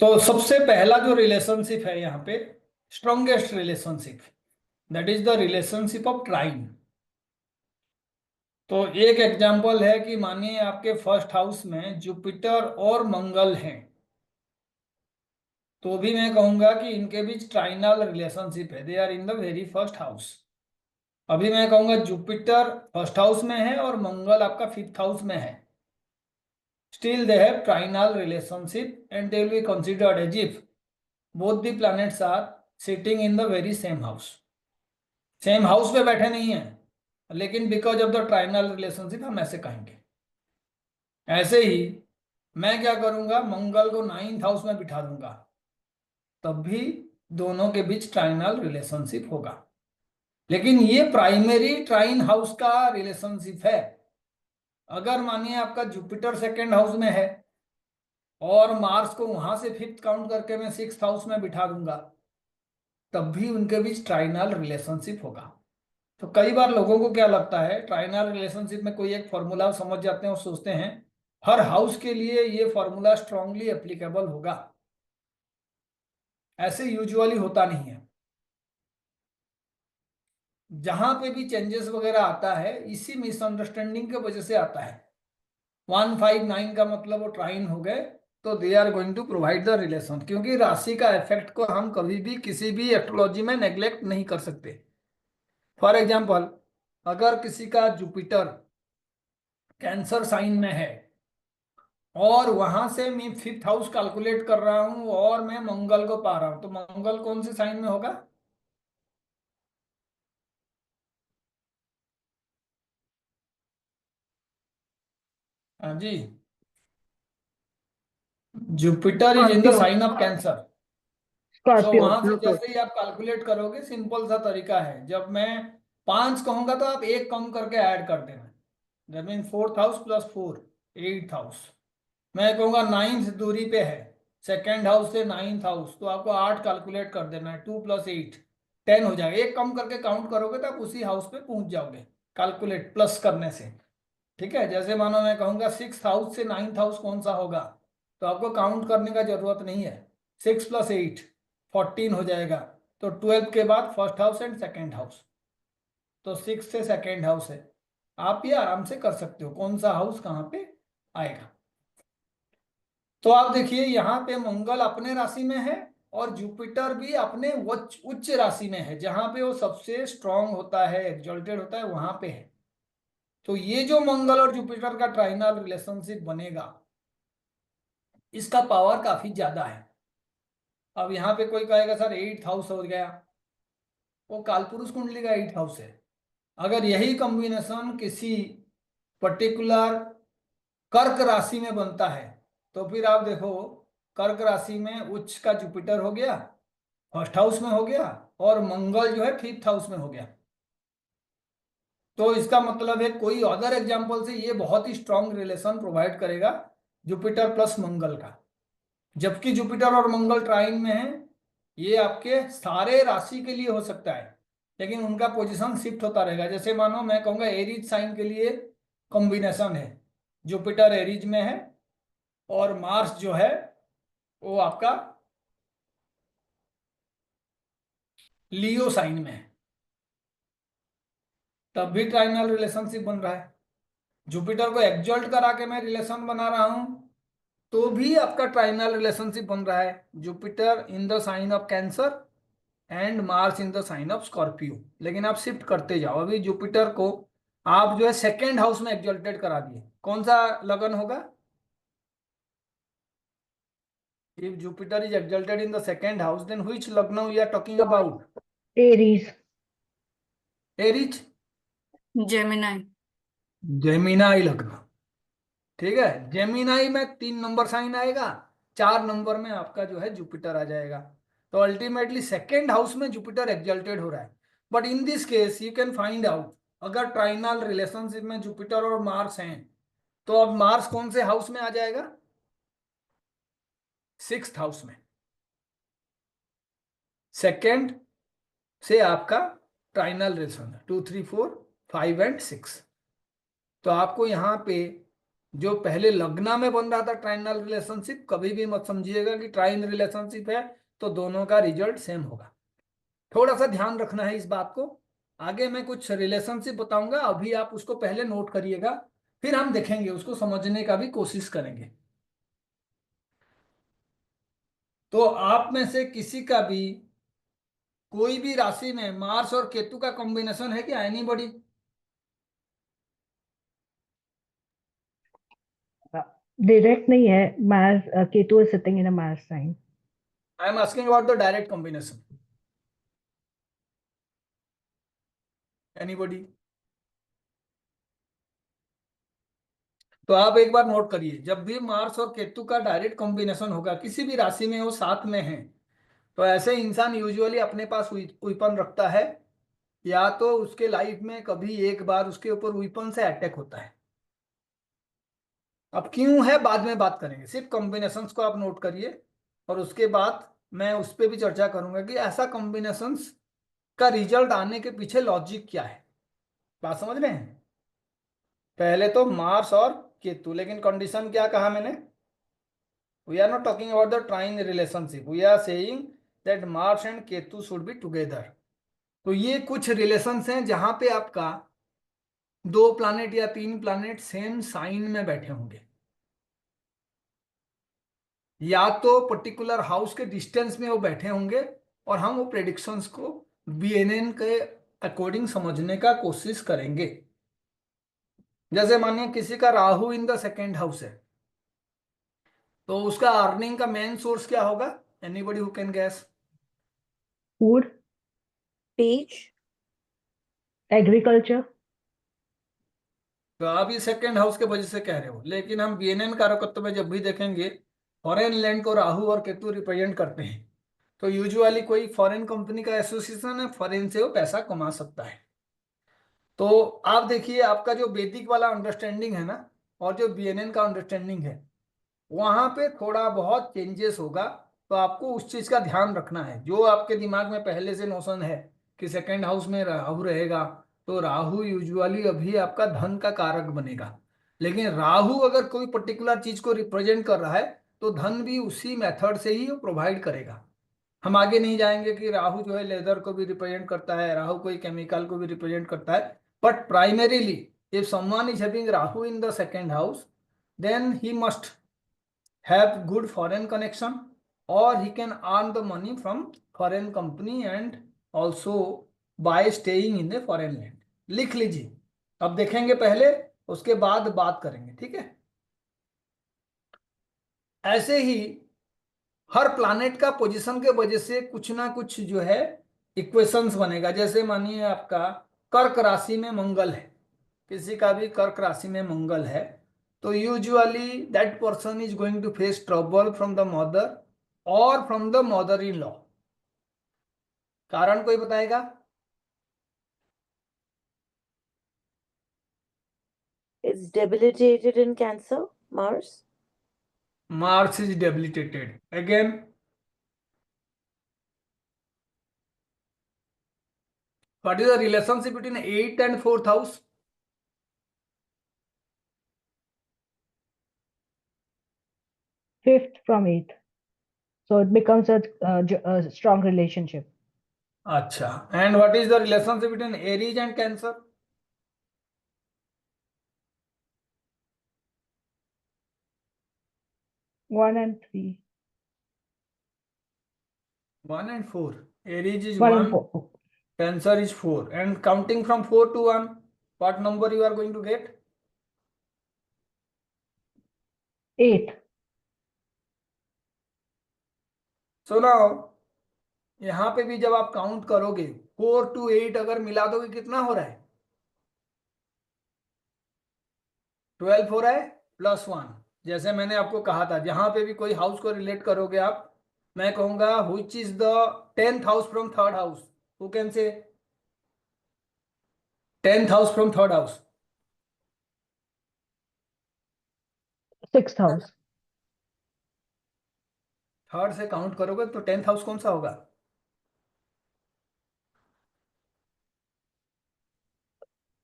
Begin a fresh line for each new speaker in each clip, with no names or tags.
तो सबसे पहला जो रिलेशनशिप है यहाँ पे, strongest relationship, that is the relationship of trine. तो एक एग्जांपल है कि मानिए आपके फर्स्ट हाउस में जुपिटर और मंगल हैं, तो भी मैं कहूंगा कि इनके बीच ट्राइनल रिलेशनशिप है, they are in the very first house. अभी मैं कहूंगा जुपिटर फर्स्ट हाउस में है और मंगल आपका फिफ्थ हाउस में है, still they have trinal relationship and they will be considered as if both the planets are sitting in the very same house. Same house पे बैठे नहीं है, लेकिन because of the trinal relationship हम ऐसे कहेंगे। ऐसे ही मैं क्या करूंगा, मंगल को नाइन्थ हाउस में बिठा दूंगा, तब भी दोनों के बीच ट्राइनल रिलेशनशिप होगा। लेकिन ये प्राइमरी ट्राइन हाउस का रिलेशनशिप है। अगर मानिए आपका जुपिटर सेकेंड हाउस में है और मार्स को वहां से फिफ्थ काउंट करके मैं सिक्स्थ हाउस में बिठा दूंगा, तब भी उनके बीच ट्राइनल रिलेशनशिप होगा। तो कई बार लोगों को क्या लगता है, ट्राइनल रिलेशनशिप में कोई एक फॉर्मूला समझ जाते हैं और सोचते हैं हर हाउस के लिए ये फॉर्मूला स्ट्रांगली एप्लीकेबल होगा। ऐसे यूजुअली होता नहीं है। जहां पे भी चेंजेस वगैरह आता है, इसी मिसअंडरस्टैंडिंग की वजह से आता है। 159 का मतलब वो ट्राइन हो गए, तो they are going to provide the relation, क्योंकि राशि का इफेक्ट को हम कभी भी किसी भी एस्ट्रोलॉजी में नेग्लेक्ट नहीं कर सकते। फॉर एग्जाम्पल, अगर किसी का जुपिटर कैंसर साइन में है और वहां से मैं फिफ्थ हाउस कैलकुलेट कर रहा हूं और मैं मंगल को पा रहा हूं, तो मंगल कौन से साइन में होगा? हाँ जी, Jupiter is in the
Scorpio.
Sign of Cancer. तो
स्कॉर्पियो
वहां से
बिल्कुल।
जैसे ही आप कैलकुलेट करोगे, सिंपल सा तरीका है, जब मैं 5 कहूंगा तो आप एक कम करके ऐड कर देना। That mean fourth house plus 4, eighth house. मैं कहूंगा नाइन्थ दूरी पे है सेकेंड हाउस से नाइन्थ हाउस, तो आपको 8 कैलकुलेट कर देना है, 2 + 8 10 हो जाएगा। एक कम करके काउंट करोगे तो आप उसी हाउस पे पहुंच जाओगे कैलकुलेट प्लस करने से। ठीक है, जैसे मानो मैं कहूंगा सिक्स हाउस से नाइन्थ हाउस कौन सा होगा, तो आपको काउंट करने का जरूरत नहीं है। 6 + 8 14 हो जाएगा। तो 12 के बाद first house and second house, तो 6 से सेकेंड हाउस है। आप ये आराम से कर सकते हो कौन सा हाउस कहाँ पे आएगा। तो आप देखिए यहाँ पे मंगल अपने राशि में है और जुपिटर भी अपने उच्च उच्च राशि में है, जहां पे वो सबसे स्ट्रांग होता है, एक्सल्टेड होता है, वहां पे है। तो ये जो मंगल और जुपिटर का ट्राइनल रिलेशनशिप बनेगा, इसका पावर काफी ज्यादा है। अब यहाँ पे कोई कहेगा सर एट्थ हाउस हो गया, वो कालपुरुष कुंडली का एट्थ हाउस है। अगर यही कॉम्बिनेशन किसी पर्टिकुलर कर्क राशि में बनता है, तो फिर आप देखो, कर्क राशि में उच्च का जुपिटर हो गया, फर्स्ट हाउस में हो गया, और मंगल जो है फिफ्थ हाउस में हो गया। तो इसका मतलब है कोई अदर एग्जांपल से ये बहुत ही स्ट्रांग रिलेशन प्रोवाइड करेगा जुपिटर प्लस मंगल का। जबकि जुपिटर और मंगल ट्राइन में है, ये आपके सारे राशि के लिए हो सकता है, लेकिन उनका पोजीशन शिफ्ट होता रहेगा। जैसे मानो मैं कहूंगा एरीज साइन के लिए कॉम्बिनेशन है, जुपिटर एरीज में है और मार्स जो है वो आपका लियो साइन में है, तब भी ट्राइनल रिलेशनशिप बन रहा है। जुपिटर को एक्सल्ट करा के मैं रिलेशन बना रहा हूं, तो भी आपका ट्राइनल रिलेशनशिप बन रहा है, Jupiter in the sign of Cancer and Mars in the sign of Scorpio. लेकिन आप शिफ्ट करते जाओ, अभी जुपिटर को आप जो है सेकेंड हाउस में एक्सल्टेड करा दिए, कौन सा लगन होगा? If Jupiter is exalted in the second house, then which lagna we are talking about?
Aries.
Aries,
Gemini.
Gemini लग्न। ठीक है, जेमिनाई में 3 नंबर साइन आएगा, 4 नंबर में आपका जो है जुपिटर आ जाएगा। तो अल्टीमेटली सेकेंड हाउस में जुपिटर एक्सल्टेड हो रहा है। But in this case you can find out, अगर ट्राइनल रिलेशनशिप में जुपिटर और मार्स हैं, तो अब मार्स कौन से हाउस में आ जाएगा? सिक्स्थ हाउस में। सेकेंड से आपका ट्राइनल रिलेशन 2, 3, 4, 5 एंड 6। तो आपको यहाँ पे जो पहले लग्ना में बन रहा था ट्राइनल रिलेशनशिप, कभी भी मत समझिएगा कि ट्राइन रिलेशनशिप है तो दोनों का रिजल्ट सेम होगा। थोड़ा सा ध्यान रखना है इस बात को। आगे मैं कुछ रिलेशनशिप बताऊंगा, अभी आप उसको पहले नोट करिएगा, फिर हम देखेंगे उसको समझने का भी कोशिश करेंगे। तो आप में से किसी का भी कोई भी राशि में मार्स और केतु का कॉम्बिनेशन है क्या, एनीबॉडी?
डायरेक्ट नहीं है। Mars, Ketu is sitting in a Mars sign.
I am asking about the direct combination, anybody? तो आप एक बार नोट करिए, जब भी मार्स और केतु का डायरेक्ट कॉम्बिनेशन होगा किसी भी राशि में, वो साथ में है, तो ऐसे इंसान यूजुअली अपने पास वीपन रखता है, या तो उसके लाइफ में कभी एक बार उसके ऊपर वीपन से अटैक होता है। अब क्यों है बाद में बात करेंगे, सिर्फ कॉम्बिनेशंस को आप नोट करिए, और उसके बाद मैं उस पर भी चर्चा करूंगा कि ऐसा कॉम्बिनेशंस का रिजल्ट आने के पीछे लॉजिक क्या है। बात समझ रहे हैं? पहले तो मार्स और केतु, लेकिन कंडीशन क्या कहा मैंने? We are not talking about the trine relationship, we are saying that Mars and Ketu should be together. तो ये कुछ रिलेशंस हैं जहां पे आपका दो प्लैनेट या तीन प्लैनेट सेम साइन में बैठे होंगे, या तो पर्टिकुलर हाउस के डिस्टेंस में वो बैठे होंगे, और हम वो प्रेडिक्शंस को बीएनएन के अकॉर्डिंग समझने का कोशिश करेंगे। जैसे मानिए किसी का Rahu in the second house है, तो उसका अर्निंग का मेन सोर्स क्या होगा? Anybody who can gas?
Food,
Page.
Agriculture.
तो आप ये सेकेंड हाउस के वजह से कह रहे हो, लेकिन हम बीएनएन कारकत्व में जब भी देखेंगे फॉरेन लैंड को राहु और केतु रिप्रेजेंट करते हैं, तो यूजुअली कोई फॉरेन कंपनी का एसोसिएशन है, फॉरेन से वो पैसा कमा सकता है। तो आप देखिए, आपका जो वैदिक वाला अंडरस्टैंडिंग है ना, और जो बीएनएन का अंडरस्टैंडिंग है, वहां पे थोड़ा बहुत चेंजेस होगा। तो आपको उस चीज का ध्यान रखना है, जो आपके दिमाग में पहले से नोशन है कि सेकंड हाउस में राहु रहेगा, तो राहु यूजुअली अभी आपका धन का कारक बनेगा। लेकिन राहु अगर कोई पर्टिकुलर चीज को रिप्रेजेंट कर रहा है, तो धन भी उसी मेथड से ही वो प्रोवाइड करेगा। हम आगे नहीं जाएंगे कि राहु जो है लेदर को भी रिप्रेजेंट करता है, राहु कोई केमिकल को भी रिप्रेजेंट करता है, but primarily if someone is having Rahu in the second house, then he must have good foreign connection, or he can earn the money from foreign company and also by staying in the foreign land। लिख लीजिए, अब देखेंगे पहले, उसके बाद बात करेंगे, ठीक है? ऐसे ही हर प्लानेट का पोजीशन के वजह से कुछ ना कुछ जो है इक्वेशंस बनेगा। जैसे मानिए आपका कर्क राशि में मंगल है, किसी का भी कर्क राशि में मंगल है, तो usually that person is going to face trouble from the mother और from the mother in law. कारण कोई बताएगा?
It's debilitated in Cancer, Mars.
Mars is debilitated again. What is the relationship between 8th and 4th house?
Fifth from eighth. So it becomes a strong relationship.
अच्छा, and what is the relationship between Aries and cancer?
1 and 3.
1 and 4, aries is
1 and
1,
4.
cancer is 4, and counting from 4 to 1, what number you are going to get?
8.
So now यहाँ पे भी जब आप count करोगे 4 to 8 अगर मिला दोगे, कितना हो रहा है? 12 हो रहा है, +1। जैसे मैंने आपको कहा था, जहां पे भी कोई हाउस को रिलेट करोगे आप, मैं कहूंगा which is the 10th house from 3rd house, who can say 10th house from 3rd house?
6th house.
Third से काउंट करोगे तो 10th हाउस कौन सा होगा?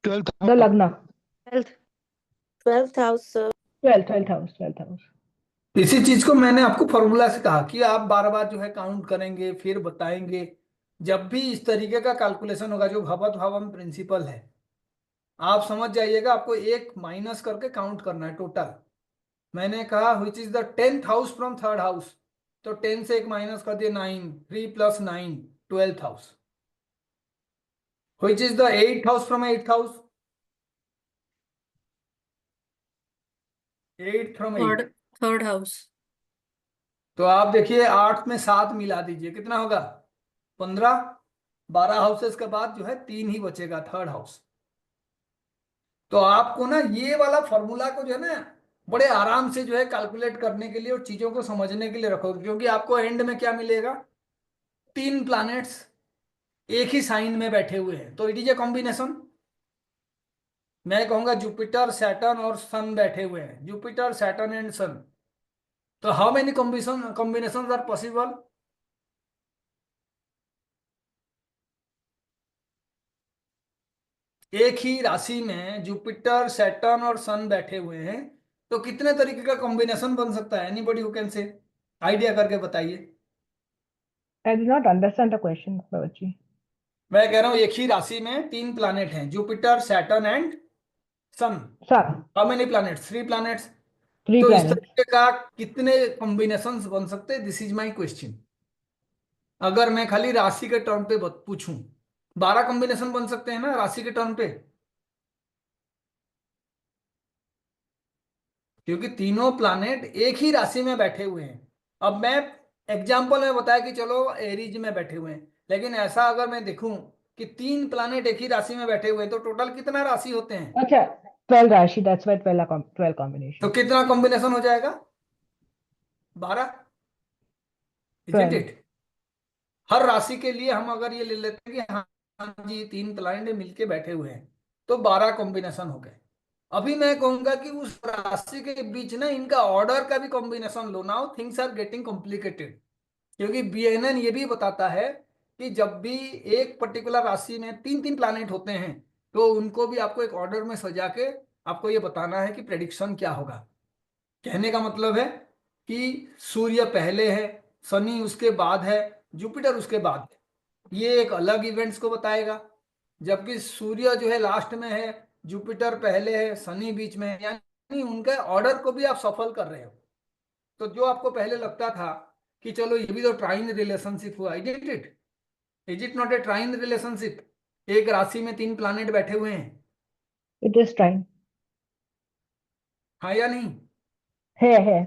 12th
The Lagna.
12th house, sir.
12th house.
इसी चीज को मैंने आपको फॉर्मूला से कहा कि आप बार बार जो है काउंट करेंगे फिर बताएंगे। जब भी इस तरीके का कैलकुलेशन होगा, जो भवत भवम प्रिंसिपल है, आप समझ जाइएगा, आपको एक माइनस करके काउंट करना है टोटल। मैंने कहा which is the 10th house from 3rd house, तो 10 से एक माइनस कर दिए 9, 3 + 9 12th house. Which is the 8th house from 8th house, 8 from 8।
Third house.
तो आप देखिए 8 में 7 मिला दीजिए, कितना होगा 15। 12 हाउसेस के बाद जो है 3 ही बचेगा, 3rd हाउस। तो आपको ना ये वाला फॉर्मूला को जो है ना बड़े आराम से जो है कैलकुलेट करने के लिए और चीजों को समझने के लिए रखोगे, क्योंकि आपको एंड में क्या मिलेगा, 3 प्लैनेट्स एक ही साइन में बैठे हुए हैं, तो इट इज ए कॉम्बिनेशन। मैं कहूंगा जुपिटर सैटर्न और सन बैठे हुए हैं, जुपिटर सैटर्न एंड सन। तो how many combination are possible? एक ही राशि में जुपिटर सैटर्न और सन बैठे हुए हैं, तो कितने तरीके का कॉम्बिनेशन बन सकता है? एनीबॉडी हु कैन से आइडिया करके बताइए।
I did not understand the question, Babaji.
मैं कह रहा हूं एक ही राशि में 3 प्लैनेट हैं, Jupiter Saturn and Sun.
Sun,
how many planets? 3 planets.
3
तो इस
planets.
तरीके का कितने कॉम्बिनेशंस बन सकते हैं? This is my question. अगर मैं खाली राशि के टर्म पे पूछूं, 12 कॉम्बिनेशन बन सकते हैं ना राशि के टर्म पे, क्योंकि तीनों प्लैनेट एक ही राशि में बैठे हुए हैं। अब मैं एग्जाम्पल में बताया कि चलो एरीज में बैठे हुए हैं, लेकिन ऐसा अगर मैं देखूं कि 3 प्लैनेट एक ही राशि में बैठे हुए हैं, तो टोटल कितना राशि होते हैं?
अच्छा, 12 Rashi, that's why 12
तो
combination.
कितना कॉम्बिनेशन हो जाएगा? 12, इजंट
12.
इट? हर राशि के लिए हम अगर ये ले लेते हैं कि हाँ हाँ जी 3 प्लैनेट मिलके बैठे हुए हैं, तो 12 कॉम्बिनेशन हो गए। अभी मैं कहूंगा कि उस राशि के बीच ना इनका ऑर्डर का भी कॉम्बिनेशन लो। Now things are getting complicated, क्योंकि बीएनएन ये भी बताता है कि जब भी एक पर्टिकुलर राशि में 3 3 प्लैनेट होते हैं, तो उनको भी आपको एक ऑर्डर में सजा के आपको ये बताना है कि प्रेडिक्शन क्या होगा। कहने का मतलब है कि सूर्य पहले है, शनि उसके बाद है, जुपिटर उसके बाद है, ये एक अलग इवेंट्स को बताएगा। जबकि सूर्य जो है लास्ट में है, जुपिटर पहले है, शनि बीच में है, यानी उनके ऑर्डर को भी आप सफल कर रहे हो। तो जो आपको पहले लगता था कि चलो ये भी तो ट्राइन रिलेशनशिप हुआ, is it? Is it not a trine relationship? एक राशि में 3 प्लैनेट बैठे हुए हैं,
It is time.
हाँ या नहीं?
है.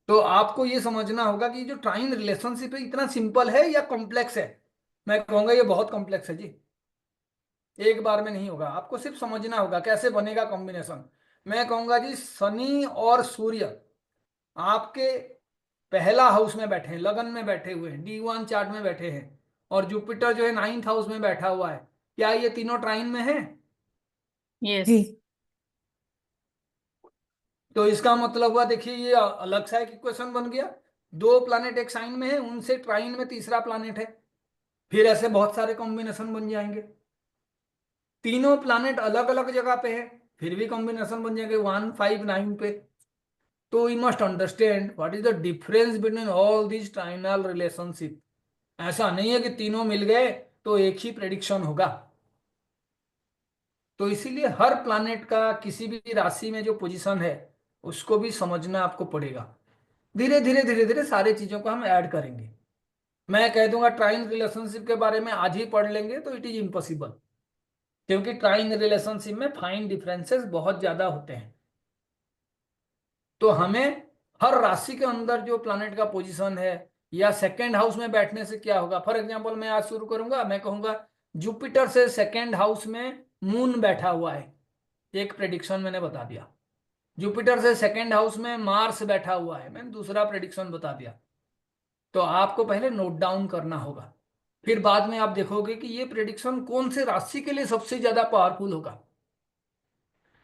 तो आपको ये समझना होगा कि जो ट्राइन रिलेशनशिप है इतना सिंपल है या कॉम्प्लेक्स है। मैं कहूंगा ये बहुत कॉम्प्लेक्स है जी। एक बार में नहीं होगा, आपको सिर्फ समझना होगा कैसे बनेगा कॉम्बिनेशन। मैं कहूंगा जी शनि और सूर्य आपके पहला हाउस में बैठे हैं, लगन में बैठे हुए हैं, D1 चार्ट में बैठे हैं, और जुपिटर जो है 9th हाउस में बैठा हुआ है। क्या ये तीनों ट्राइन में है?
यस।
जी.
तो इसका मतलब हुआ, देखिए ये अलग सा एक इक्वेशन बन गया। 2 प्लैनेट एक साइन में है, उनसे ट्राइन में तीसरा प्लैनेट है, फिर ऐसे बहुत सारे कॉम्बिनेशन बन जाएंगे। तीनों प्लैनेट अलग अलग जगह पे है, फिर भी कॉम्बिनेशन बन जाएंगे 1 5 9 पे। तो you must understand what is the difference between all these trinal relationship. ऐसा नहीं है कि तीनों मिल गए तो एक ही प्रेडिक्शन होगा। तो इसीलिए हर प्लैनेट का किसी भी राशि में जो पोजीशन है उसको भी समझना आपको पड़ेगा। धीरे धीरे धीरे धीरे सारी चीजों को हम ऐड करेंगे। मैं कह दूंगा ट्राइन रिलेशनशिप के बारे में आज ही पढ़ लेंगे तो इट इज इम्पॉसिबल, क्योंकि ट्राइन रिलेशनशिप में फाइन डिफरेंसेस बहुत ज्यादा होते हैं। तो हमें हर राशि के अंदर जो प्लैनेट का पोजीशन है या सेकेंड हाउस में बैठने से क्या होगा। फॉर एग्जांपल मैं आज शुरू करूंगा, मैं कहूंगा जुपिटर से सेकेंड हाउस में मून बैठा हुआ है, एक प्रेडिक्शन मैंने बता दिया। जुपिटर से सेकेंड हाउस में मार्स बैठा हुआ है, मैंने दूसरा प्रेडिक्शन बता दिया। तो आपको पहले नोट डाउन करना होगा, फिर बाद में आप देखोगे कि ये प्रेडिक्शन कौन से राशि के लिए सबसे ज्यादा पावरफुल होगा।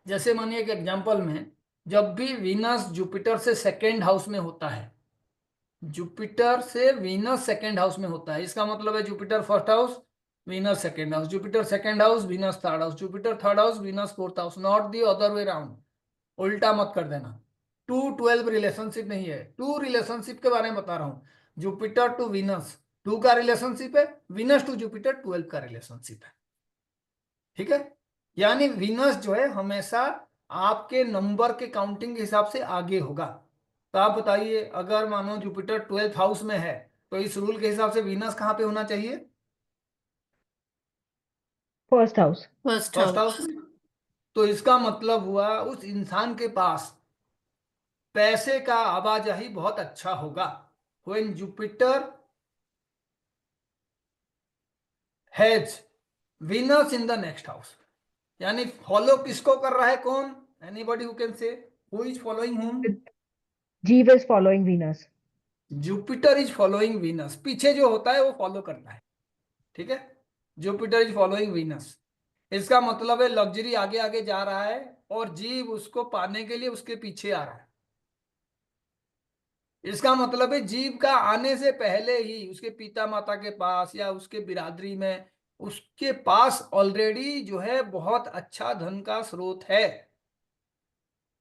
जैसे मानिए एक एग्जांपल में, जब भी वीनस जुपिटर से सेकेंड हाउस में होता है, जुपिटर से वीनस सेकेंड हाउस में होता है, इसका मतलब है Jupiter first house, Venus second house, Jupiter second house, Venus third house, Jupiter third house, Venus fourth house, not the other way round. उल्टा मत कर देना। 2-12 रिलेशनशिप नहीं है, 2 रिलेशनशिप के बारे में बता रहा हूं। जुपिटर टू वीनस 2 का रिलेशनशिप है, वीनस टू जुपिटर 12 का रिलेशनशिप है। ठीक है, यानी वीनस जो है हमेशा आपके नंबर के काउंटिंग के हिसाब से आगे होगा। तो आप बताइए, अगर मानो जुपिटर 12th हाउस में है तो इस रूल के हिसाब से वीनस कहाँ पे होना चाहिए?
First house.
First
first
house.
House में। तो इसका मतलब हुआ उस इंसान के पास पैसे का आवाजाही बहुत अच्छा होगा। When Jupiter has Venus in the next house, यानी फॉलो किसको कर रहा है कौन? एनीबॉडी हु कैन से हु इज फॉलोइंग हुम?
Jeev is following Venus.
Jupiter is following Venus, पीछे जो होता है वो फॉलो करता है। ठीक है, जुपिटर इज फॉलोइंग वीनस, इसका मतलब है लग्जरी आगे आगे जा रहा है और जीव उसको पाने के लिए उसके पीछे आ रहा है। इसका मतलब है जीव का आने से पहले ही उसके पिता माता के पास या उसके बिरादरी में उसके पास ऑलरेडी जो है बहुत अच्छा धन का स्रोत है।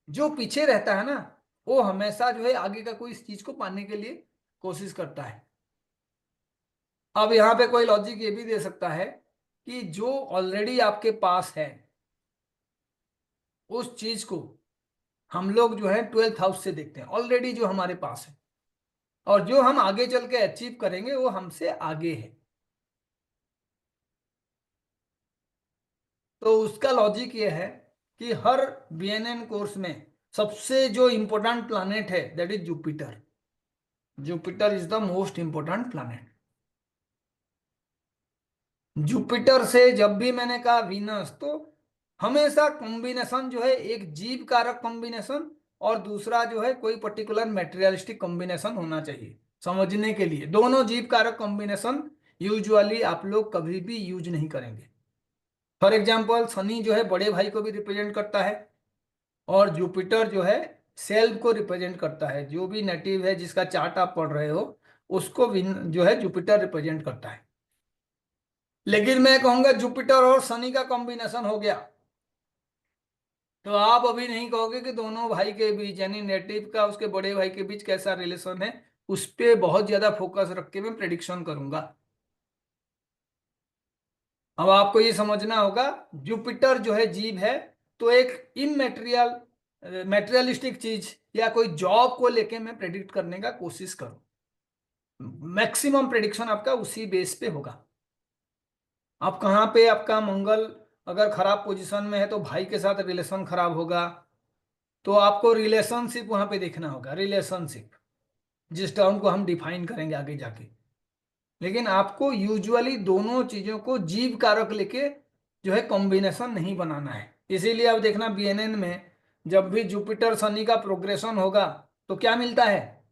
जो पीछे रहता है ना, वो हमेशा जो है आगे का कोई इस चीज को पाने के लिए कोशिश करता है। अब यहां पे कोई लॉजिक ये भी दे सकता है कि जो ऑलरेडी आपके पास है उस चीज को हम लोग जो है 12th हाउस से देखते हैं, ऑलरेडी जो हमारे पास है, और जो हम आगे चल के अचीव करेंगे वो हमसे आगे है। तो उसका लॉजिक ये है कि हर बीएनएन कोर्स में सबसे जो इंपॉर्टेंट प्लैनेट है that is Jupiter. Jupiter is the most important planet. Jupiter से जब भी मैंने कहा वीनस, तो हमेशा कॉम्बिनेशन जो है एक जीव कारक कॉम्बिनेशन और दूसरा जो है कोई पर्टिकुलर मेटेरियलिस्टिक कॉम्बिनेशन होना चाहिए समझने के लिए। दोनों जीव कारक कॉम्बिनेशन यूजुअली आप लोग कभी भी यूज नहीं करेंगे। फॉर एग्जाम्पल शनि जो है बड़े भाई को भी रिप्रेजेंट करता है और जुपिटर जो है सेल्फ को रिप्रेजेंट करता है। जो भी नेटिव है जिसका चार्ट आप पढ़ रहे हो उसको जो है जुपिटर रिप्रेजेंट करता है। लेकिन मैं कहूंगा जुपिटर और शनि का कॉम्बिनेशन हो गया तो आप अभी नहीं कहोगे कि दोनों भाई के बीच यानी नेटिव का उसके बड़े भाई के बीच कैसा रिलेशन है, उस पर बहुत ज्यादा फोकस रख के मैं प्रेडिक्शन करूंगा। अब आपको ये समझना होगा जुपिटर जो है जीव है तो एक इनमेटेरियल मेटेरियलिस्टिक चीज या कोई जॉब को लेके मैं प्रेडिक्ट करने का कोशिश करूं। मैक्सिमम प्रेडिक्शन आपका उसी बेस पे होगा। आप कहाँ पे आपका मंगल अगर खराब पोजीशन में है तो भाई के साथ रिलेशन खराब होगा, तो आपको रिलेशनशिप वहां पे देखना होगा। रिलेशनशिप जिस टर्म को हम डिफाइन करेंगे आगे जाके, लेकिन आपको यूजुअली दोनों चीजों को जीव कारक लेके जो है कॉम्बिनेशन नहीं बनाना है। इसीलिए अब देखना बीएनएन में जब भी जुपिटर शनि का प्रोग्रेशन होगा तो क्या मिलता है?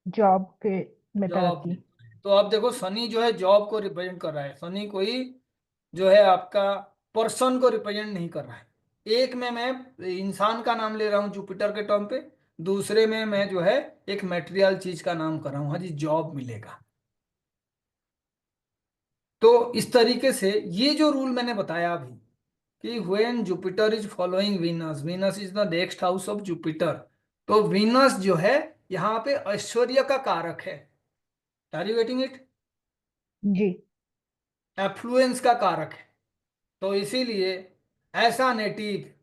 Job के में
जॉब।
तरक्की.
तो अब देखो शनि जो है जॉब को रिप्रेजेंट कर रहा है। शनि कोई जो है आपका पर्सन को रिप्रेजेंट नहीं कर रहा है। एक में मैं इंसान का नाम ले रहा हूं जुपिटर के टर्म पे, दूसरे में मैं जो है एक मेटेरियल चीज का नाम कर रहा हूं, हाँ जी जॉब मिलेगा। तो इस तरीके से ये जो रूल मैंने बताया अभी कि when Jupiter is following Venus, Venus is the next house of Jupiter, तो वीनस जो है यहाँ पे ऐश्वर्य का कारक है। Are you getting it?
जी.
एफ्लुएंस का कारक है। तो इसीलिए ऐसा नेटिव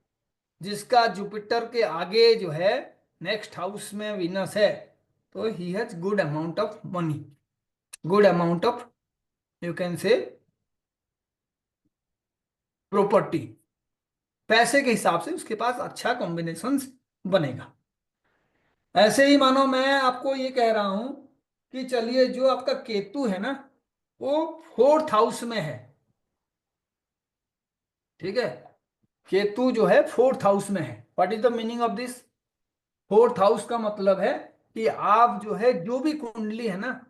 जिसका जुपिटर के आगे जो है नेक्स्ट हाउस में वीनस है तो he has good amount of money, good amount of you can say property, पैसे के हिसाब से उसके पास अच्छा कॉम्बिनेशन बनेगा। ऐसे ही मानो मैं आपको ये कह रहा हूं कि चलिए जो आपका केतु है ना वो 4th हाउस में है। ठीक है, केतु जो है 4th हाउस में है। What is the meaning of this? 4th house का मतलब है कि आप जो है जो भी कुंडली है ना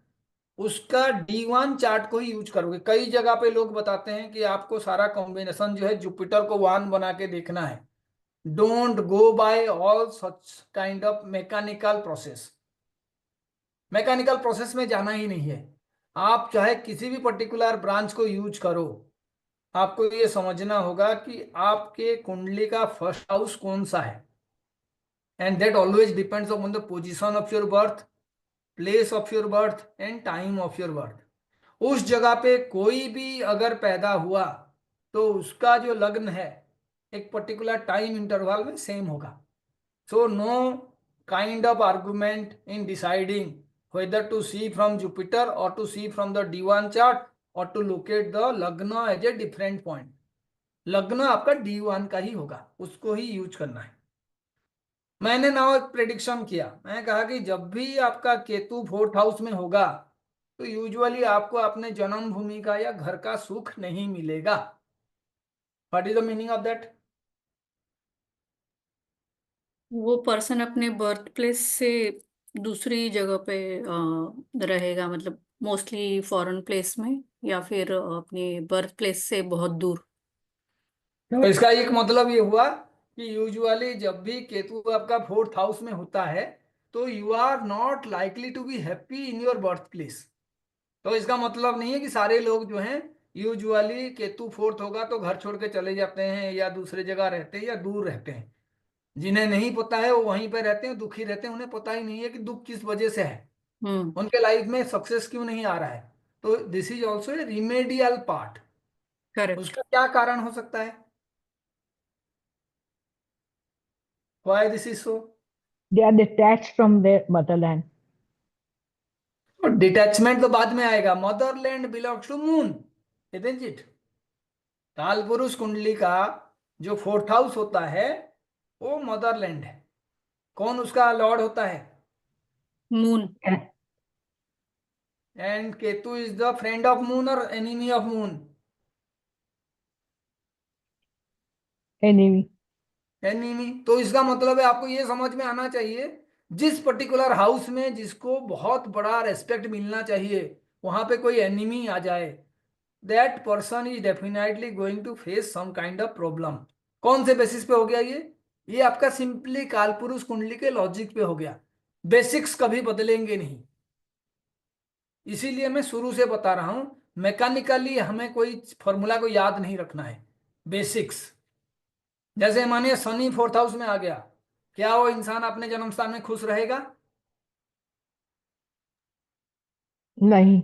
उसका D1 चार्ट को ही यूज करोगे। कई जगह पे लोग बताते हैं कि आपको सारा कॉम्बिनेशन जो है जुपिटर को 1 बना के देखना है। Don't go by all such kind of mechanical process. Mechanical process में जाना ही नहीं है। आप चाहे किसी भी पर्टिकुलर ब्रांच को यूज करो, आपको ये समझना होगा कि आपके कुंडली का फर्स्ट हाउस कौन सा है। and that always depends upon the position of your birth, place of your birth and time of your birth. उस जगह पे कोई भी अगर पैदा हुआ तो उसका जो लग्न है एक पर्टिकुलर टाइम इंटरवल में सेम होगा. So no kind of argument in deciding whether to see from Jupiter or to see from the D1 chart or to locate the लग्न as a different point. लग्न आपका D1 का ही होगा, उसको ही use करना है. मैंने नाउ एक प्रेडिक्शन किया, मैंने कहा कि जब भी आपका केतु 4th हाउस में होगा तो यूजुअली आपको अपने जन्मभूमि का या घर का सुख नहीं मिलेगा. What is the meaning of that?
वो पर्सन अपने बर्थ प्लेस से दूसरी जगह पे रहेगा, मतलब मोस्टली फॉरेन प्लेस में, या फिर अपने बर्थ प्लेस से बहुत दूर.
तो इसका एक मतलब ये हुआ कि यूजुअली जब भी केतु आपका 4th हाउस में होता है तो you are not likely to be happy in your birth place. तो इसका मतलब नहीं है कि सारे लोग जो हैं यूजुअली केतु 4th होगा तो घर छोड़ के चले जाते हैं या दूसरे जगह रहते हैं या दूर रहते हैं. जिन्हें नहीं पता है वो वहीं पे रहते हैं, दुखी रहते हैं, उन्हें पता ही नहीं है कि दुख किस वजह से है, उनके लाइफ में सक्सेस क्यों नहीं आ रहा है. तो this is also a remedial part.
Correct.
उसका क्या कारण हो सकता है? Why this is so?
They are detached from their motherland.
Detachment तो बाद में आएगा. Motherland belongs to Moon, isn't it? काल पुरुष कुंडली का जो 4th हाउस होता है वो मदरलैंड है. कौन उसका लॉर्ड होता है?
Moon.
And Ketu is the friend of moon और enemy of moon?
Enemy.
Enemy. तो इसका मतलब है आपको ये समझ में आना चाहिए जिस पर्टिकुलर हाउस में जिसको बहुत बड़ा रेस्पेक्ट मिलना चाहिए वहां पे कोई एनिमी आ जाए, that person is definitely going to face some kind of problem. कौन से बेसिस पे हो गया ये आपका सिंपली कालपुरुष कुंडली के लॉजिक पे हो गया. बेसिक्स कभी बदलेंगे नहीं. इसीलिए मैं शुरू से बता रहा हूं मैकेनिकली हमें कोई फॉर्मूला को याद नहीं रखना है. बेसिक्स जैसे मानिए शनि 4th हाउस में आ गया, क्या वो इंसान अपने जन्म स्थान में खुश रहेगा?
नहीं.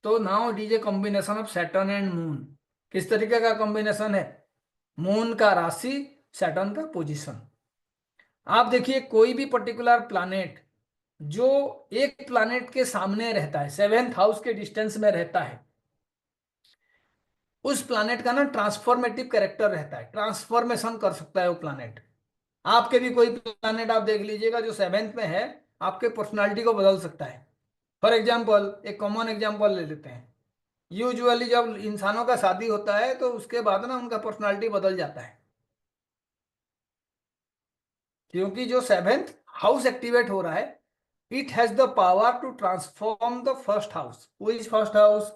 तो now it is a combination of Saturn and moon. किस तरीके का कॉम्बिनेशन है? मून का राशि, सैटर्न का पोजीशन. आप देखिए कोई भी पर्टिकुलर प्लैनेट जो एक प्लैनेट के सामने रहता है, 7th हाउस के डिस्टेंस में रहता है, उस प्लैनेट का ना ट्रांसफॉर्मेटिव कैरेक्टर रहता है. ट्रांसफॉर्मेशन कर सकता है वो प्लैनेट. आपके भी कोई प्लैनेट आप देख लीजिएगा जो 7th में है, आपके पर्सनालिटी को बदल सकता है. फॉर एग्जाम्पल एक कॉमन एग्जाम्पल ले लेते हैं. यूजुअली जब इंसानों का शादी होता है तो उसके बाद ना उनका पर्सनालिटी बदल जाता है, क्योंकि जो 7th हाउस एक्टिवेट हो रहा है, it has the power to transform the first house. Who is first house?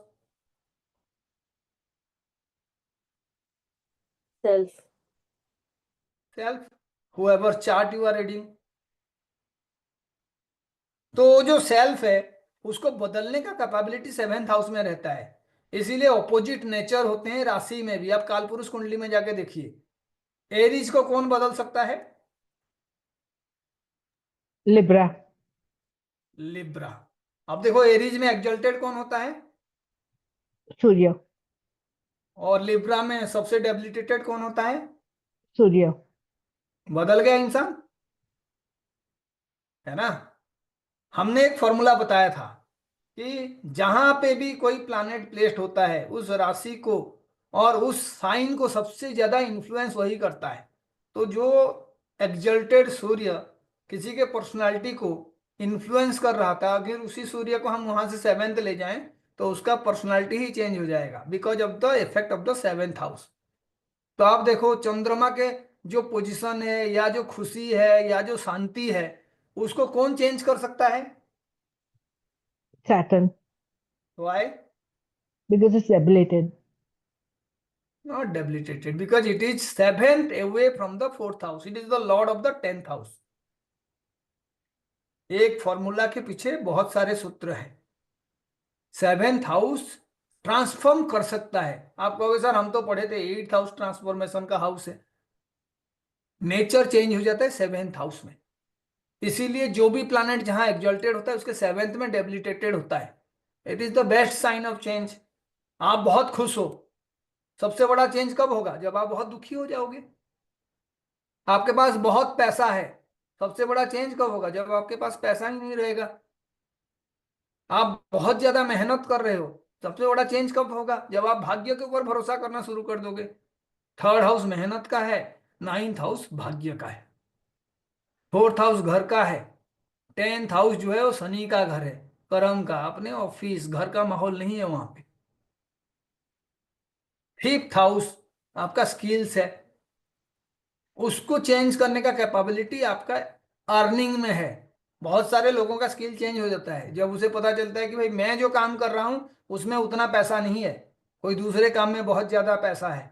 Self.
Self. Whoever chart you are reading. तो जो सेल्फ है उसको बदलने का कैपेबिलिटी 7th हाउस में रहता है. इसीलिए ऑपोजिट नेचर होते हैं राशि में भी. आप कालपुरुष कुंडली में जाके देखिए एरीज को कौन बदल सकता है?
Libra.
लिब्रा. अब देखो एरीज में एक्सल्टेड कौन होता है?
Surya.
और लिब्रा में सबसे डेबिलिटेटेड कौन होता है?
Surya.
बदल गया इंसान, है ना. हमने एक फॉर्मूला बताया था कि जहां पे भी कोई प्लैनेट प्लेस्ड होता है उस राशि को और उस साइन को सबसे ज्यादा इन्फ्लुएंस वही करता है. तो जो एक्सल्टेड सूर्य किसी के पर्सनालिटी को इन्फ्लुएंस कर रहा था, अगर उसी सूर्य को हम वहां से 7th ले जाएं तो उसका पर्सनालिटी ही चेंज हो जाएगा because of the effect of the 7th house. तो आप देखो चंद्रमा के जो पोजीशन है या जो खुशी है या जो शांति है उसको कौन चेंज कर सकता है?
Saturn.
Why?
Because it's debilitated.
Not debilitated because it is 7th away from the 4th house. It is the lord of the 10th house. एक फॉर्मूला के पीछे बहुत सारे सूत्र हैं. 7th हाउस ट्रांसफॉर्म कर सकता है. आप कहोगे सर हम तो पढ़े थे 8th हाउस ट्रांसफॉर्मेशन का हाउस है. नेचर चेंज हो जाता है 7th हाउस में। इसीलिए जो भी प्लैनेट जहां एक्सल्टेड होता है उसके 7th में डेबिलिटेटेड होता है। It is the best sign of change. आप बहुत खुश हो, सबसे बड़ा चेंज कब होगा? जब आप बहुत दुखी हो जाओगे। आपके पास बहुत पैसा है, सबसे बड़ा चेंज कब होगा? जब आपके पास पैसा ही नहीं रहेगा। आप बहुत ज्यादा मेहनत कर रहे हो, सबसे बड़ा चेंज कब होगा? जब आप भाग्य के ऊपर भरोसा करना शुरू कर दोगे। 3rd हाउस मेहनत का है, 9th हाउस भाग्य का है, 4th हाउस घर का है, 10th हाउस जो है वो शनि का घर है, कर्म का, अपने ऑफिस घर का माहौल नहीं है वहां पे। 5th हाउस आपका स्किल्स है, उसको चेंज करने का कैपेबिलिटी आपका अर्निंग में है। बहुत सारे लोगों का स्किल चेंज हो जाता है जब उसे पता चलता है कि भाई मैं जो काम कर रहा हूं उसमें उतना पैसा नहीं है, कोई दूसरे काम में बहुत ज्यादा पैसा है।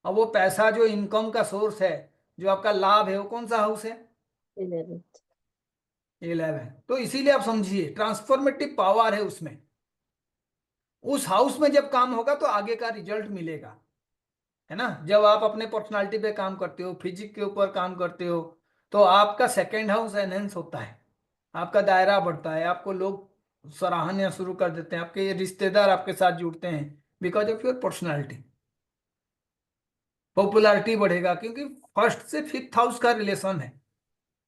और वो पैसा जो इनकम का सोर्स है, जो आपका लाभ है, वो कौन सा हाउस है?
11th.
11। तो इसीलिए आप समझिए ट्रांसफॉर्मेटिव पावर है उसमें। उस हाउस में जब काम होगा तो आगे का रिजल्ट मिलेगा, है ना। जब आप अपने पर्सनालिटी पे काम करते हो, फिजिक के ऊपर काम करते हो, तो आपका 2nd हाउस एनहेंस होता है, आपका दायरा बढ़ता है, आपको लोग सराहना शुरू कर देते हैं, आपके रिश्तेदार आपके साथ जुड़ते हैं because of your personality. Popularity बढ़ेगा क्योंकि 1st से 5th हाउस का रिलेशन है।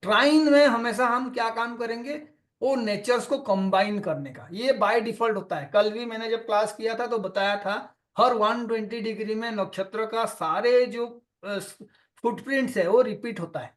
ट्राइन में हमेशा हम क्या काम करेंगे? वो नेचर्स को कंबाइन करने का, ये बाय डिफॉल्ट होता है। कल भी मैंने जब क्लास किया था तो बताया था हर 120 डिग्री में नक्षत्र का सारे जो फुटप्रिंट्स है वो रिपीट होता है।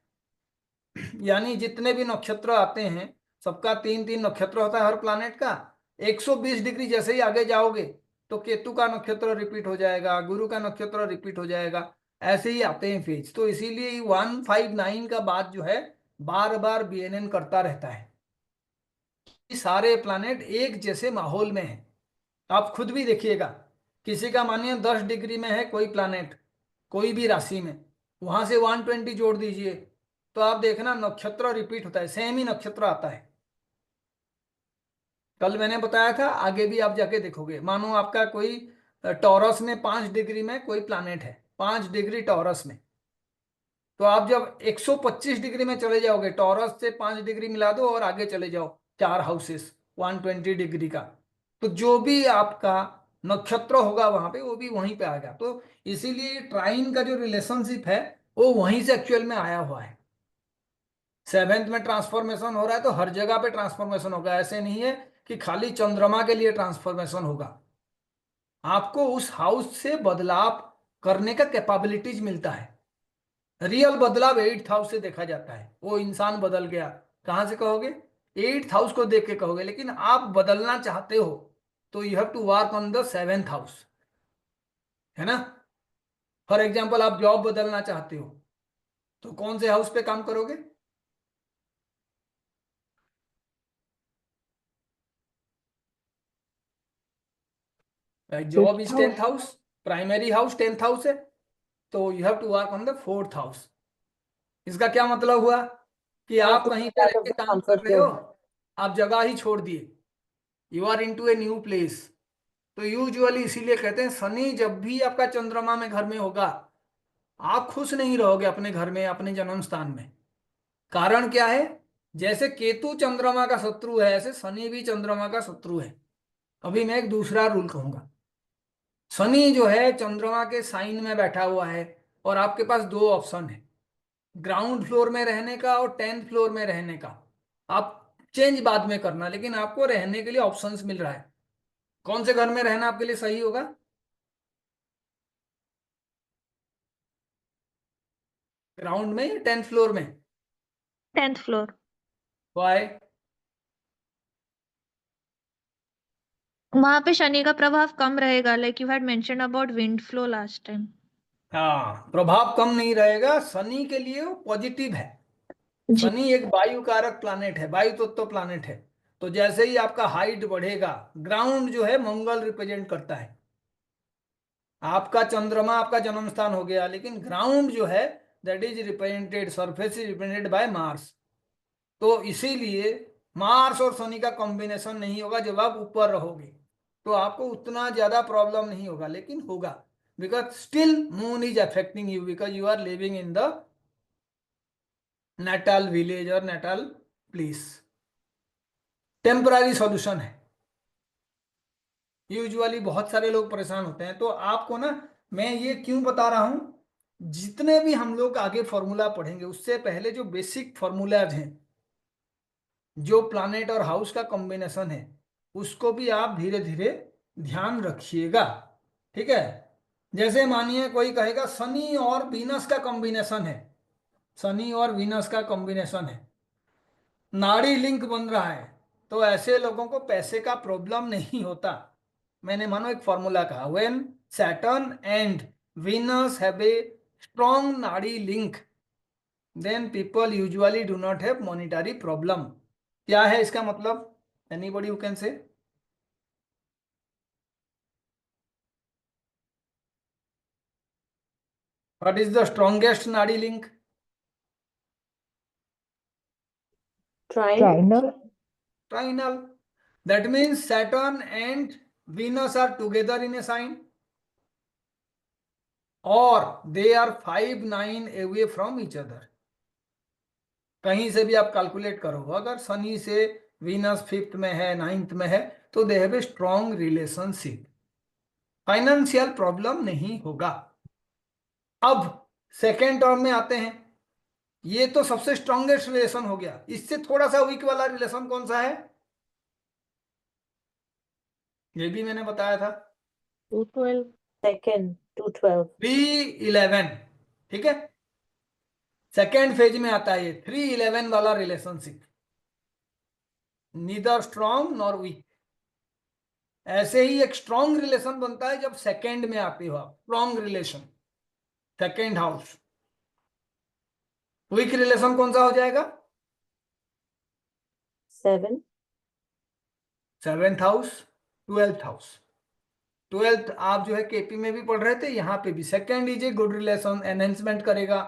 यानी जितने भी नक्षत्र आते हैं सबका 3-3 नक्षत्र होता है हर प्लानेट का। 120 डिग्री जैसे ही आगे जाओगे तो केतु का नक्षत्र रिपीट हो जाएगा, गुरु का नक्षत्र रिपीट हो जाएगा, ऐसे ही आते हैं फेज। तो इसीलिए 159 का बाद जो है बार बार बीएनएन करता रहता है। सारे प्लानेट एक जैसे माहौल में है। आप खुद भी देखिएगा, किसी का मानिए 10 डिग्री में है कोई प्लानेट, कोई भी राशि में, वहां से 120 जोड़ दीजिए तो आप देखना नक्षत्र रिपीट होता है, सेम ही नक्षत्र आता है। कल मैंने बताया था, आगे भी आप जाके देखोगे। मानो आपका कोई टॉरस में 5 डिग्री में कोई प्लानेट है, 5 डिग्री टॉरस में, तो आप जब 125 डिग्री में चले जाओगे, टॉरस से 5 डिग्री मिला दो और आगे चले जाओ 4 हाउसेस 120 डिग्री का, तो जो भी आपका नक्षत्र होगा वहां पे वो भी वहीं पे आएगा। तो इसीलिए ट्राइन का जो रिलेशनशिप है वो वहीं से एक्चुअल में आया हुआ है। 7th में ट्रांसफॉर्मेशन हो रहा है तो हर जगह पे ट्रांसफॉर्मेशन होगा, ऐसे नहीं है कि खाली चंद्रमा के लिए ट्रांसफॉर्मेशन होगा। आपको उस हाउस से बदलाव करने का कैपेबिलिटीज मिलता है। रियल बदलाव 8th हाउस से देखा जाता है। वो इंसान बदल गया, कहां से कहोगे? 8th हाउस को देख के कहोगे। लेकिन आप बदलना चाहते हो तो you have to work on the 7th house, है ना। फॉर एग्जाम्पल आप जॉब बदलना चाहते हो तो कौन से हाउस पे काम करोगे? Job
5th
is
house.
10th house, primary house 10th house है, तो you have to work on the 4th house. इसका क्या मतलब हुआ कि
You have
आप
to
कहीं
get
पे
out
रह
of
के
the
काम कर
comfort
रहे हो,
zone.
आप जगह ही छोड़ दिए, you are in to a new place. तो यूजुअली इसीलिए कहते हैं शनि जब भी आपका चंद्रमा में घर में होगा आप खुश नहीं रहोगे अपने घर में, अपने जन्म स्थान में। कारण क्या है? जैसे केतु चंद्रमा का शत्रु है ऐसे शनि भी चंद्रमा का शत्रु है। अभी मैं एक दूसरा रूल कहूंगा। शनि जो है चंद्रमा के साइन में बैठा हुआ है और आपके पास दो ऑप्शन है, ग्राउंड फ्लोर में रहने का और 10th फ्लोर में रहने का। आप चेंज बाद में करना, लेकिन आपको रहने के लिए ऑप्शंस मिल रहा है। कौन से घर में रहना आपके लिए सही होगा? ग्राउंड में या 10th फ्लोर में?
10th floor.
वाई?
वहां पे शनि का प्रभाव कम रहेगा, like you had mention about wind flow last time.
हाँ, प्रभाव कम नहीं रहेगा, शनि के लिए वो पॉजिटिव है।
जी.
शनि एक वायु कारक प्लानेट है, वायु तत्व प्लानेट है। तो जैसे ही आपका हाइट बढ़ेगा, ग्राउंड जो है मंगल रिप्रेजेंट करता है। आपका चंद्रमा आपका जन्म स्थान हो गया, लेकिन ग्राउंड जो है that is represented, surface is represented by Mars. तो इसीलिए मार्स और शनि का कॉम्बिनेशन नहीं होगा जब आप ऊपर रहोगे, तो आपको उतना ज्यादा प्रॉब्लम नहीं होगा, लेकिन होगा because still Moon is affecting you because you are living in the natal village और natal place. टेम्पररी सॉल्यूशन है. यूजुअली बहुत सारे लोग परेशान होते हैं, तो आपको ना मैं ये क्यों बता रहा हूं, जितने भी हम लोग आगे फॉर्मूला पढ़ेंगे उससे पहले जो बेसिक फॉर्मूलाज हैं, जो प्लानेट और हाउस का कॉम्बिनेशन है, उसको भी आप धीरे धीरे ध्यान रखिएगा. ठीक है. जैसे मानिए कोई कहेगा शनि और वीनस का कॉम्बिनेशन है, शनि और वीनस का कॉम्बिनेशन है, नाड़ी लिंक बन रहा है, तो ऐसे लोगों को पैसे का प्रॉब्लम नहीं होता. मैंने मानो एक फॉर्मूला कहा, when Saturn and Venus have a strong nadi link then people usually do not have monetary problem. क्या है इसका मतलब? Anybody who can say? What is the strongest nadi link?
Triangle.
Trinal.
Trinal. That means Saturn and Venus are together in a sign, or they are 5-9 away from each other. कहीं से भी आप calculate करो, अगर शनि से वीनस 5th में है, 9th में है, तो they have a strong relationship, financial problem नहीं होगा. अब सेकेंड टर्म में आते हैं. ये तो सबसे स्ट्रॉन्गेस्ट रिलेशन हो गया. इससे थोड़ा सा वीक वाला रिलेशन कौन सा है? ये भी मैंने बताया था,
212. Second, 212.
3-11. ठीक है. सेकेंड फेज में आता है ये 3-11 वाला relationship, neither strong nor weak. ऐसे ही एक स्ट्रॉन्ग रिलेशन बनता है जब सेकेंड में आते हो आप, strong relation, second house. Weak relation कौन सा हो जाएगा?
7.
7th house, 12th house. 12th आप जो है केपी में भी पढ़ रहे थे, यहाँ पे भी second is a good relation, enhancement करेगा.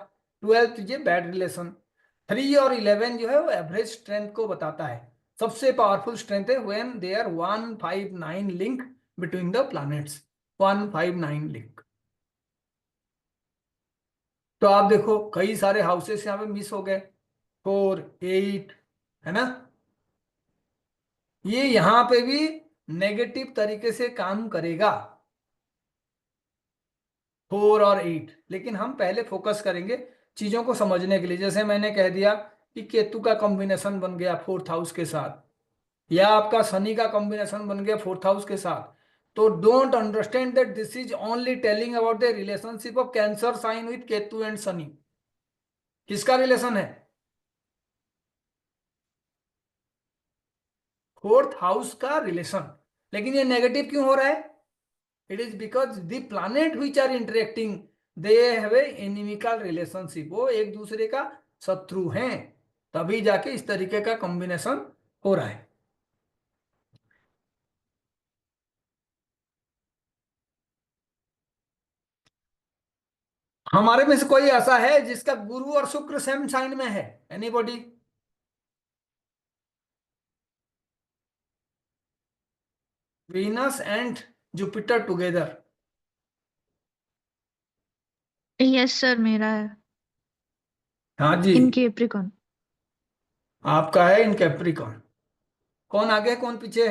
12th is a bad relation. 3 और 11 जो है वो एवरेज स्ट्रेंथ को बताता है. सबसे पावरफुल स्ट्रेंथ है when they are 1-5-9 link between the planets. 1-5-9 link. तो आप देखो कई सारे हाउसेस यहाँ पे मिस हो गए, 4-8, है ना. ये यहां पे भी नेगेटिव तरीके से काम करेगा, 4 और 8. लेकिन हम पहले फोकस करेंगे चीजों को समझने के लिए. जैसे मैंने कह दिया कि केतु का कॉम्बिनेशन बन गया 4th हाउस के साथ, या आपका शनि का कॉम्बिनेशन बन गया 4th हाउस के साथ, तो don't understand that this is only telling about the relationship of Cancer sign with Ketu and Shani. किसका रिलेशन है? 4th हाउस का रिलेशन. लेकिन ये नेगेटिव क्यों हो रहा है? It is because the planet which are interacting they have a inimical relationship. वो एक दूसरे का शत्रु हैं, तभी जाके इस तरीके का कॉम्बिनेशन हो रहा है. हमारे में से कोई ऐसा है जिसका गुरु और शुक्र सेम साइन में है? Anybody? Venus and Jupiter together.
Yes sir, मेरा है
हाँ जी,
इन कैप्रिकॉर्न.
आपका है इन कैप्रिकॉर्न. कौन आगे कौन पीछे?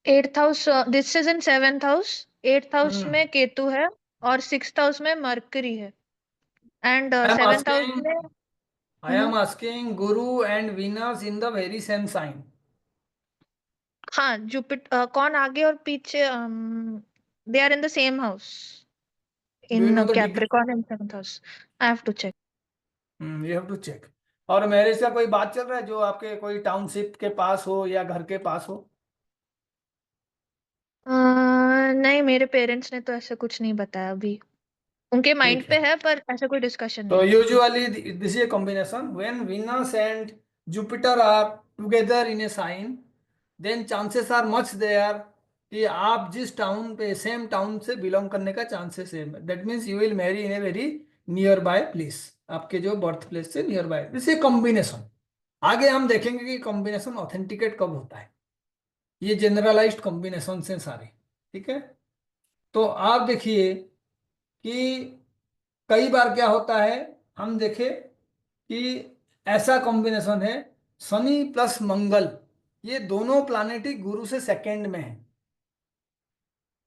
Eighth house, this is in 7th house. 8th house
hmm.
में केतु है और 6th हाउस में मरकरी है. And
I am
7th house
asking,
में
I am asking Guru and Venus in the very same sign.
हाँ, जुपिटर कौन आगे और पीछे, they are in the same house
Do you know
in
the degree?
Capricorn in 7th house. I have to check.
You have to check. और marriage का कोई बात चल रहा है जो आपके कोई टाउनशिप के पास हो या घर के पास हो?
नहीं, मेरे पेरेंट्स ने तो ऐसा कुछ नहीं बताया अभी. उनके माइंड
ठीक
पे
है.
है पर ऐसा कोई डिस्कशन
तो
नहीं.
Usually this is a combination when Venus and Jupiter are together in a sign, then chances are much there कि आप जिस टाउन पे, सेम टाउन से बिलोंग करने का चांसेस है. That means you will marry in a very near by place, आपके जो बर्थ प्लेस से near by. This a combination. आगे हम देखेंगे कि कॉम्बिनेशन ऑथेंटिकेट कब होता है. ये जनरलाइज्ड कॉम्बिनेशन से सारे. ठीक है. तो आप देखिए कि कई बार क्या होता है, हम देखें कि ऐसा कॉम्बिनेशन है शनि प्लस मंगल, ये दोनों प्लानेट ही गुरु से सेकंड में है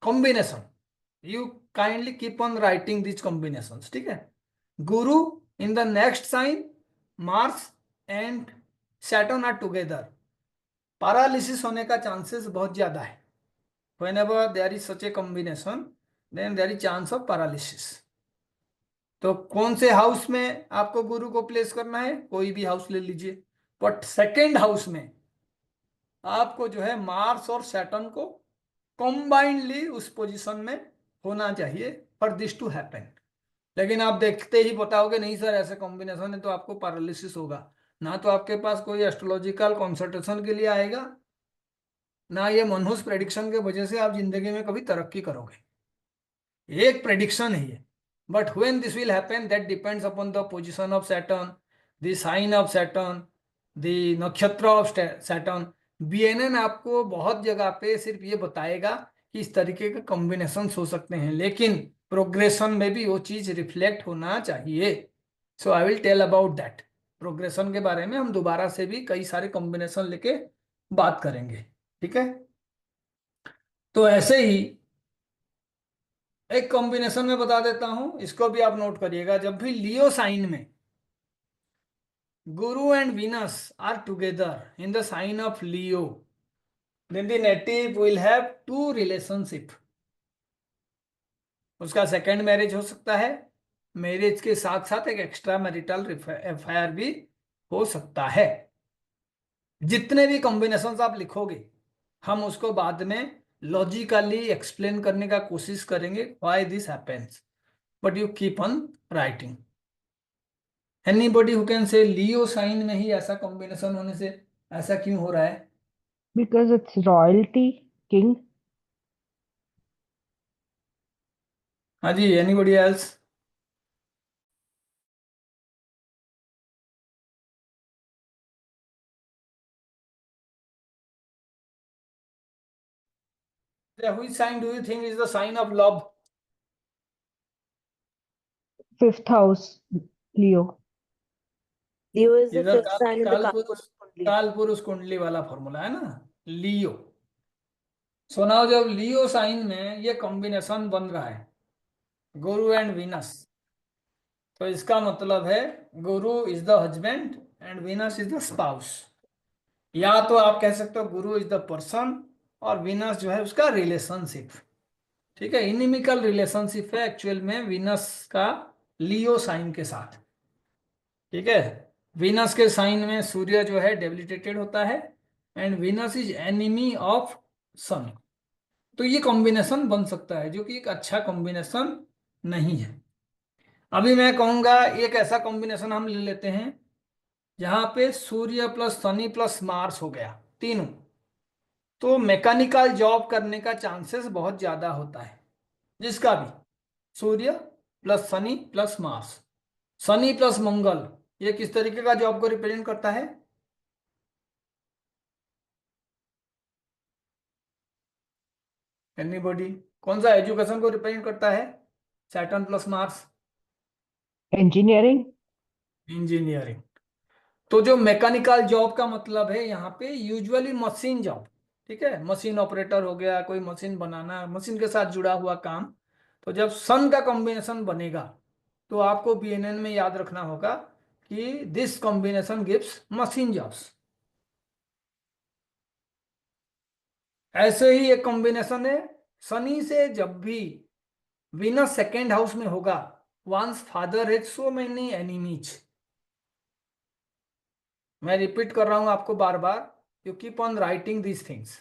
combination. You kindly keep on writing this combinations, ठीक है। Guru in the next sign, Mars and Saturn are together, paralysis होने का चांसेस बहुत ज्यादा है। whenever there is such a combination then there is chance of paralysis। तो कौन से हाउस में आपको गुरु को प्लेस करना है, कोई भी हाउस ले लीजिए, बट सेकेंड हाउस में आपको जो है मार्स और सैटर्न को कॉम्बाइंडली उस पोजीशन में होना चाहिए फॉर दिस टू हैपन। लेकिन आप देखते ही बताओगे नहीं सर ऐसे कॉम्बिनेशन है तो आपको पैरालिसिस होगा, ना तो आपके पास कोई एस्ट्रोलॉजिकल कंसल्टेशन के लिए आएगा, ना ये मनहूस प्रेडिक्शन के वजह से आप जिंदगी में कभी तरक्की करोगे। एक प्रेडिक्शन है ये, but when this will happen that depends upon the position of Saturn, the sign of Saturn, the nakshatra of Saturn. BNN आपको बहुत जगह पे सिर्फ ये बताएगा कि इस तरीके के कॉम्बिनेशन हो सकते हैं, लेकिन प्रोग्रेशन में भी वो चीज रिफ्लेक्ट होना चाहिए। So I will tell about that. Progression के बारे में हम दोबारा से भी कई सारे कॉम्बिनेशन लेके बात करेंगे, ठीक है। तो ऐसे ही एक कॉम्बिनेशन में बता देता हूं, इसको भी आप नोट करिएगा। जब भी लियो साइन में Guru and Venus are together in the sign of Leo, then the native will have to relationship. उसका सेकंड मैरिज हो सकता है, मैरिज के साथ साथ एक एक्स्ट्रा मैरिटल अफेयर भी हो सकता है। जितने भी कॉम्बिनेशंस आप लिखोगे हम उसको बाद में लॉजिकली एक्सप्लेन करने का कोशिश करेंगे why this happens, but you keep on writing. Anybody who can say Leo sign में ही ऐसा कॉम्बिनेशन होने से ऐसा क्यों हो रहा है?
Because it's royalty, king.
हाँ जी, anybody else? Which sign do you think is the sign of love?
5th house, Leo.
Leo is the
इधर
fifth sign in the Kalpurus Kundali.
कालपुरुष कुंडली वाला फॉर्मूला है ना, लियो। सो नाउ जब लियो sign में ये कॉम्बिनेशन बन रहा है गुरु एंड वीनस, तो इसका मतलब है गुरु is the husband and Venus is the spouse. या तो आप कह सकते हो गुरु इज द पर्सन और वीनस जो है उसका रिलेशनशिप, ठीक है। इनिमिकल रिलेशनशिप है एक्चुअल में वीनस का लियो साइन के साथ, ठीक है। वीनस के साइन में सूर्य जो है डेबिलिटेटेड होता है and Venus is enemy of sun. तो ये कॉम्बिनेशन बन सकता है जो कि एक अच्छा कॉम्बिनेशन नहीं है। अभी मैं कहूंगा एक ऐसा कॉम्बिनेशन हम ले लेते हैं जहां पे सूर्य प्लस शनि प्लस मार्स हो गया तीनों, तो मैकेनिकल जॉब करने का चांसेस बहुत ज्यादा होता है। जिसका भी Surya plus Shani plus Mars, Shani plus Mangal, ये किस तरीके का जॉब को रिप्रेजेंट करता है? एनीबॉडी? कौन सा एजुकेशन को रिप्रेजेंट करता है? Saturn plus Mars?
Engineering.
Engineering. तो जो मैकेनिकल जॉब का मतलब है यहाँ पे यूजुअली मशीन जॉब, ठीक है। मशीन ऑपरेटर हो गया, कोई मशीन बनाना, मशीन के साथ जुड़ा हुआ काम। तो जब सन का कॉम्बिनेशन बनेगा तो आपको बीएनएन में याद रखना होगा कि this combination gives machine jobs. ऐसे ही एक कॉम्बिनेशन है शनि से जब भी वीनस सेकेंड हाउस में होगा, once father has so many enemies. मैं रिपीट कर रहा हूं आपको बार बार, you keep on writing these things.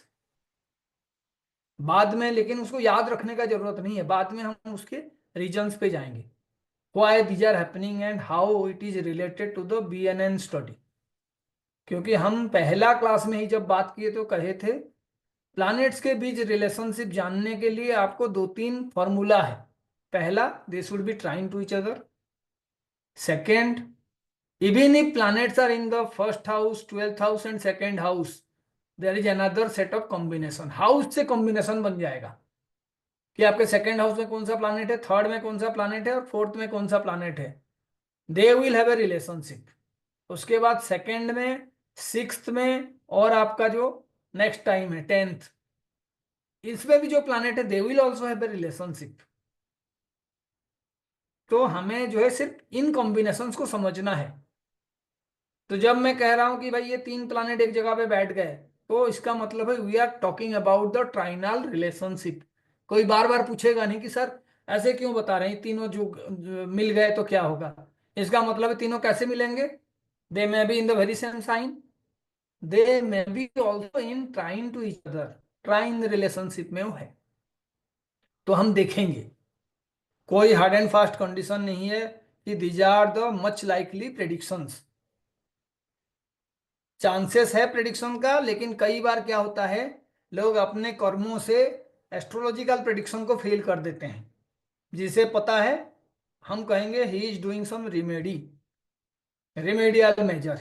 बाद में लेकिन उसको याद रखने का जरूरत नहीं है, बाद में हम उसके रीजंस पे जाएंगे, why these are happening and how it is related to the BNN study. क्योंकि हम पहला क्लास में ही जब बात किए तो कहे थे प्लैनेट्स के बीच रिलेशनशिप जानने के लिए आपको 2-3 फॉर्मूला है। पहला, they should be trying to each other. Second, even if planets are in the first house, 12th house and second house, there is another set of combination. House से combination बन जाएगा। कि आपके सेकंड हाउस में कौन सा planet है, third में कौन सा प्लानेट है और फोर्थ में कौन सा प्लानेट है, they will have a relationship. उसके बाद सेकंड में, सिक्स्थ में, और आपका जो नेक्स्ट टाइम है 10th, इसमें भी जो प्लानेट है they will also have a relationship. तो हमें जो है सिर्फ इन कॉम्बिनेशंस को समझना है। तो जब मैं कह रहा हूं कि भाई ये 3 प्लानेट एक जगह पे बैठ गए, तो इसका मतलब है we are talking about the trinal relationship. कोई बार बार पूछेगा नहीं कि सर ऐसे क्यों बता रहे हैं, तीनों जो मिल गए तो क्या होगा। इसका मतलब है तीनों कैसे मिलेंगे, they may be in the very same sign, they may be also in trine to each other, trine relationship में वो है। तो हम देखेंगे, कोई हार्ड एंड फास्ट कंडीशन नहीं है कि these are the much likely predictions. Chances है प्रेडिक्शन का, लेकिन कई बार क्या होता है, लोग अपने कर्मों से एस्ट्रोलॉजिकल प्रेडिक्शन को फेल कर देते हैं। जिसे पता है, हम कहेंगे he is doing some remedial measure,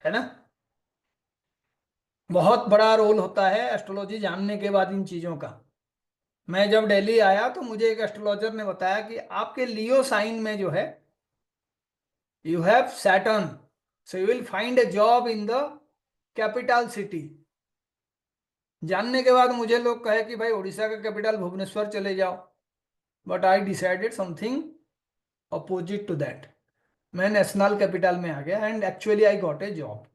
है ना। बहुत बड़ा रोल होता है एस्ट्रोलॉजी जानने के बाद इन चीजों का। मैं जब दिल्ली आया तो मुझे एक एस्ट्रोलॉजर ने बताया कि आपके लियो साइन में जो है, you have Saturn, so you will find A job in the capital city. जानने के बाद मुझे लोग कहे कि भाई उड़ीसा का कैपिटल भुवनेश्वर चले जाओ, but I decided something opposite to that. मैं नेशनल कैपिटल में आ गया and actually I got a job.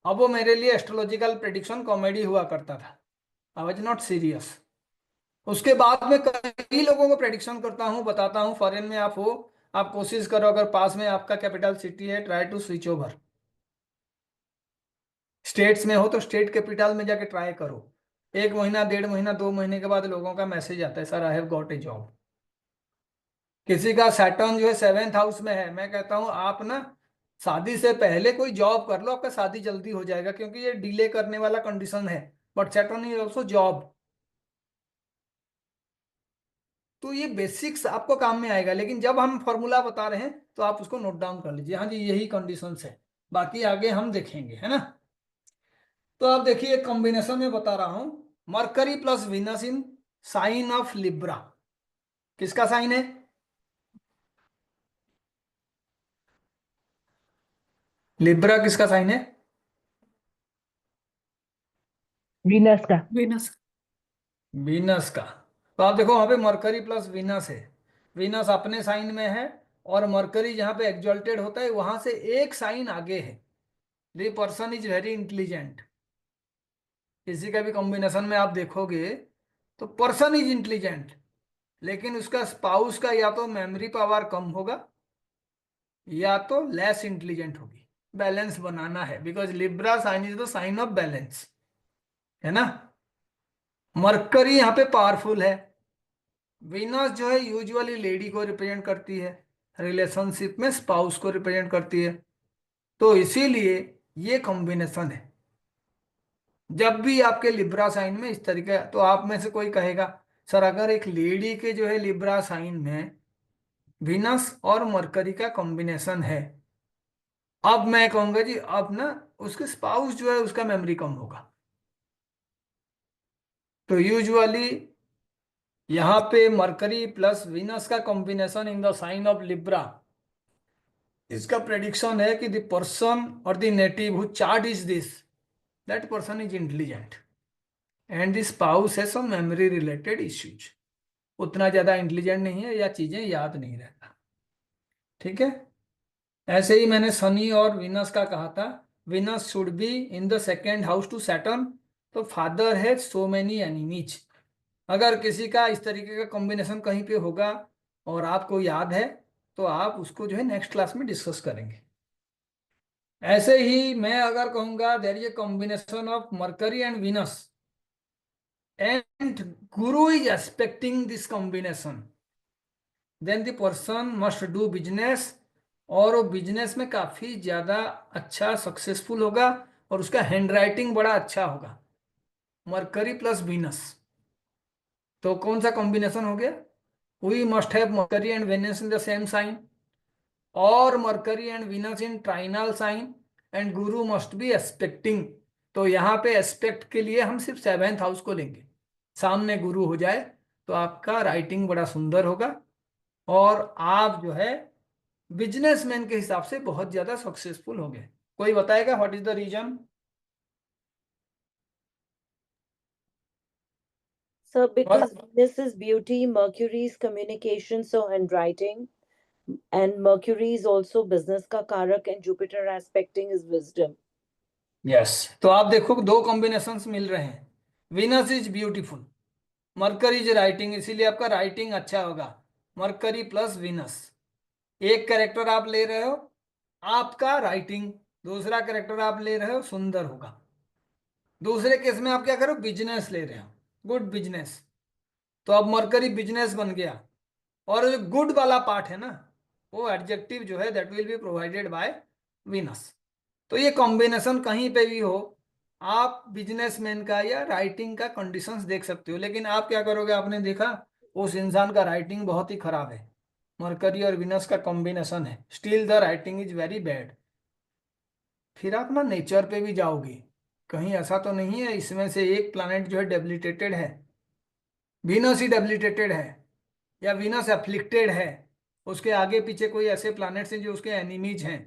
अब वो मेरे लिए एस्ट्रोलॉजिकल प्रेडिक्शन कॉमेडी हुआ करता था, आई वाज नॉट सीरियस। उसके बाद में कई लोगों को प्रेडिक्शन करता हूँ, बताता हूँ, फॉरेन में आप हो, आप कोशिश करो, अगर पास में आपका कैपिटल सिटी है, try to switch over. States में हो तो स्टेट कैपिटल में जाके ट्राई करो। 1 महीना, 1.5 महीना, 2 महीने के बाद लोगों का मैसेज आता है, sir I have got a job. किसी का सैटर्न जो है 7th हाउस में है, मैं कहता हूं आप ना शादी से पहले कोई जॉब कर लो, आपका शादी जल्दी हो जाएगा, क्योंकि ये डिले करने वाला कंडीशन है। But Saturn is also job. तो ये बेसिक्स आपको काम में आएगा, लेकिन जब हम फॉर्मूला बता रहे हैं तो आप उसको नोट डाउन कर लीजिए, हाँ जी यही कंडीशंस है, बाकी आगे हम देखेंगे, है ना। तो आप देखिए कॉम्बिनेशन में बता रहा हूं, Mercury plus Venus in sign of Libra. किसका साइन है, लिब्रा किसका साइन है,
Venus का.
वीनस।
वीनस का। तो आप देखो वहां पे मरकरी प्लस वीनस है, वीनस अपने साइन में है, और मरकरी जहां पे एक्सॉल्टेड होता है वहां से एक साइन आगे है। The person is very intelligent. किसी का भी कॉम्बिनेशन में आप देखोगे तो पर्सन इज इंटेलिजेंट, लेकिन उसका स्पाउस का या तो मेमोरी पावर कम होगा या तो लेस इंटेलिजेंट होगी। बैलेंस बनाना है, because Libra sign is the sign of balance, है ना। मरकरी यहाँ पे पावरफुल है। वीनस जो है यूजुअली लेडी को रिप्रेजेंट करती है, रिलेशनशिप में स्पाउस को रिप्रेजेंट करती है। तो इसीलिए ये कॉम्बिनेशन है। जब भी आपके लिब्रा साइन में इस तरीके, तो आप में से कोई कहेगा सर अगर एक लेडी के जो है लिब्रा साइन में वीनस और मरकरी का कॉम्बिनेशन है, अब मैं कहूंगा जी अब ना उसके स्पाउस जो है उसका मेमोरी कम होगा। तो यूजुअली यहाँ पे मरकरी प्लस वीनस का combination in the sign of Libra, इसका प्रेडिक्शन है कि द पर्सन और the native who chart is this, that person is intelligent and the spouse है सम मेमोरी रिलेटेड इश्यूज। उतना ज्यादा इंटेलिजेंट नहीं है या चीजें याद नहीं रहता, ठीक है। ऐसे ही मैंने शनि और विनस का कहा था, Venus should be in the second house to Saturn, तो फादर है सो मेनी एनिमीज। अगर किसी का इस तरीके का कॉम्बिनेशन कहीं पे होगा और आपको याद है तो आप उसको जो है नेक्स्ट क्लास में डिस्कस करेंगे। ऐसे ही मैं अगर कहूंगा there is a combination of Mercury and Venus and Guru is expecting this combination, then the person must do business, और वो बिजनेस में काफी ज्यादा अच्छा सक्सेसफुल होगा और उसका हैंड राइटिंग बड़ा अच्छा होगा। मरकरी प्लस वीनस, तो कौन सा कॉम्बिनेशन हो गया, we must have Mercury and Venus in the same sign, और Mercury and Venus in trinal sign, and Guru must be aspecting. तो यहाँ पे एस्पेक्ट के लिए हम सिर्फ 7th हाउस को लेंगे, सामने गुरु हो जाए तो आपका राइटिंग बड़ा सुंदर होगा और आप जो है बिजनेसमैन के हिसाब से बहुत ज्यादा सक्सेसफुल होंगे। कोई बताएगा what is the reason?
Sir, because Venus is beauty, Mercury is communication, so handwriting, and Mercury is also business ka karak, and Jupiter aspecting is wisdom.
Yes, तो आप देखो दो कॉम्बिनेशंस मिल रहे हैं। Venus is beautiful, mercury is writing, इसीलिए आपका writing अच्छा होगा। मरकरी प्लस वीनस, एक कैरेक्टर आप ले रहे हो आपका राइटिंग, दूसरा कैरेक्टर आप ले रहे हो सुंदर होगा। दूसरे केस में आप क्या करो, बिजनेस ले रहे हो, गुड बिजनेस, तो अब मरकरी बिजनेस बन गया। और जो गुड वाला पार्ट है ना, वो एडजेक्टिव जो है that will be provided by Venus. तो ये कॉम्बिनेशन कहीं पे भी हो, आप बिजनेसमैन का या राइटिंग का कंडीशंस देख सकते हो। लेकिन आप क्या करोगे, आपने देखा उस इंसान का राइटिंग बहुत ही खराब है, मरकरी और विनस का कॉम्बिनेशन है, still the writing is very bad. फिर आप ना नेचर पे भी जाओगे, कहीं ऐसा तो नहीं है इसमें से एक प्लैनेट जो है डेबिलिटेटेड है, विनस ही डेबिलिटेटेड है या विनस एफ्लिक्टेड है, उसके आगे पीछे कोई ऐसे प्लैनेट्स हैं जो उसके एनिमीज हैं,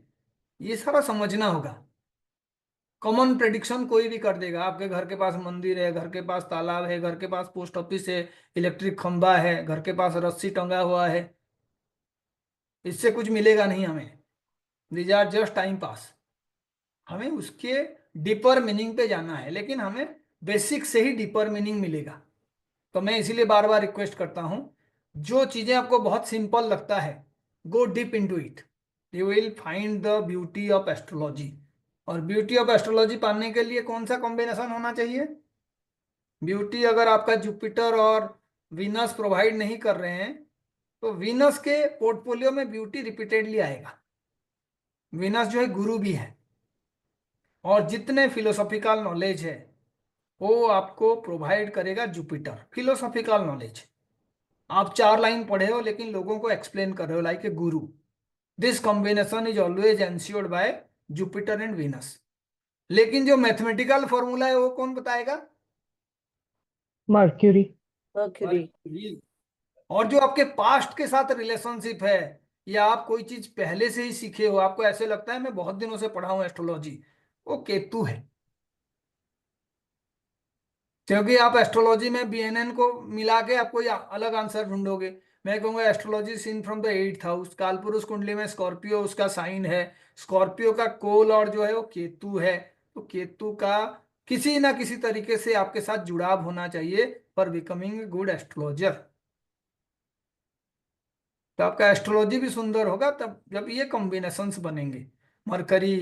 ये सारा समझना होगा। कॉमन प्रेडिक्शन कोई भी कर देगा, आपके घर के पास मंदिर है, घर के पास तालाब है, घर के पास पोस्ट ऑफिस है, इलेक्ट्रिक खंभा है, घर के पास रस्सी टंगा हुआ है, इससे कुछ मिलेगा नहीं हमें, these are just time pass. हमें उसके डीपर मीनिंग पे जाना है, लेकिन हमें बेसिक से ही डीपर मीनिंग मिलेगा। तो मैं इसीलिए बार बार रिक्वेस्ट करता हूं, जो चीजें आपको बहुत सिंपल लगता है go deep into it, you will find the beauty of astrology. और ब्यूटी ऑफ एस्ट्रोलॉजी पाने के लिए कौन सा कॉम्बिनेशन होना चाहिए? ब्यूटी अगर आपका जुपिटर और वीनस प्रोवाइड नहीं कर रहे हैं तो वीनस के पोर्टफोलियो में ब्यूटी रिपीटेडली आएगा। वीनस जो है गुरु भी है, और जितने फिलोसॉफिकल नॉलेज है वो आपको प्रोवाइड करेगा जुपिटर। फिलोसॉफिकल नॉलेज आप 4 लाइन पढ़े हो लेकिन लोगों को एक्सप्लेन कर रहे हो like a Guru. This combination is always ensured bye Jupiter and Venus. लेकिन जो मैथमेटिकल फॉर्मूला है वो कौन बताएगा?
Mercury.
Mercury.
और जो आपके पास्ट के साथ रिलेशनशिप है, या आप कोई चीज पहले से ही सीखे हो, आपको ऐसे लगता है मैं बहुत दिनों से पढ़ा हूं एस्ट्रोलॉजी, वो केतु है। क्योंकि आप एस्ट्रोलॉजी में बीएनएन को मिला के आप कोई अलग आंसर ढूंढोगे। मैं कहूंगा astrology seen from the 8th house, कालपुरुष कुंडली में स्कॉर्पियो उसका साइन है, स्कॉर्पियो का कोल और जो है वो केतु है। तो केतु का किसी ना किसी तरीके से आपके साथ जुड़ाव होना चाहिए फॉर बिकमिंग गुड एस्ट्रोलॉजर। तो आपका एस्ट्रोलॉजी भी सुंदर होगा तब जब ये कॉम्बिनेशंस बनेंगे, Mercury,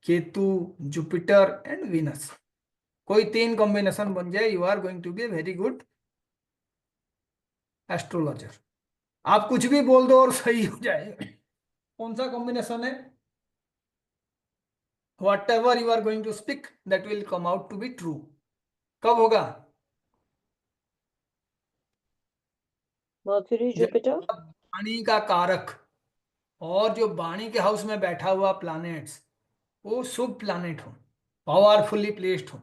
Ketu, Jupiter and Venus. कोई 3 कॉम्बिनेशन बन जाए, you are going to be a very good astrologer. आप कुछ भी बोल दो और सही हो जाएगा। कौन सा कॉम्बिनेशन है? Whatever you are going to speak that will come out to be true. कब होगा?
Mercury,
जब
Jupiter.
वाणी का कारक और जो वाणी के हाउस में बैठा हुआ प्लैनेट्स वो शुभ प्लैनेट हो, पावरफुली प्लेस्ड हो।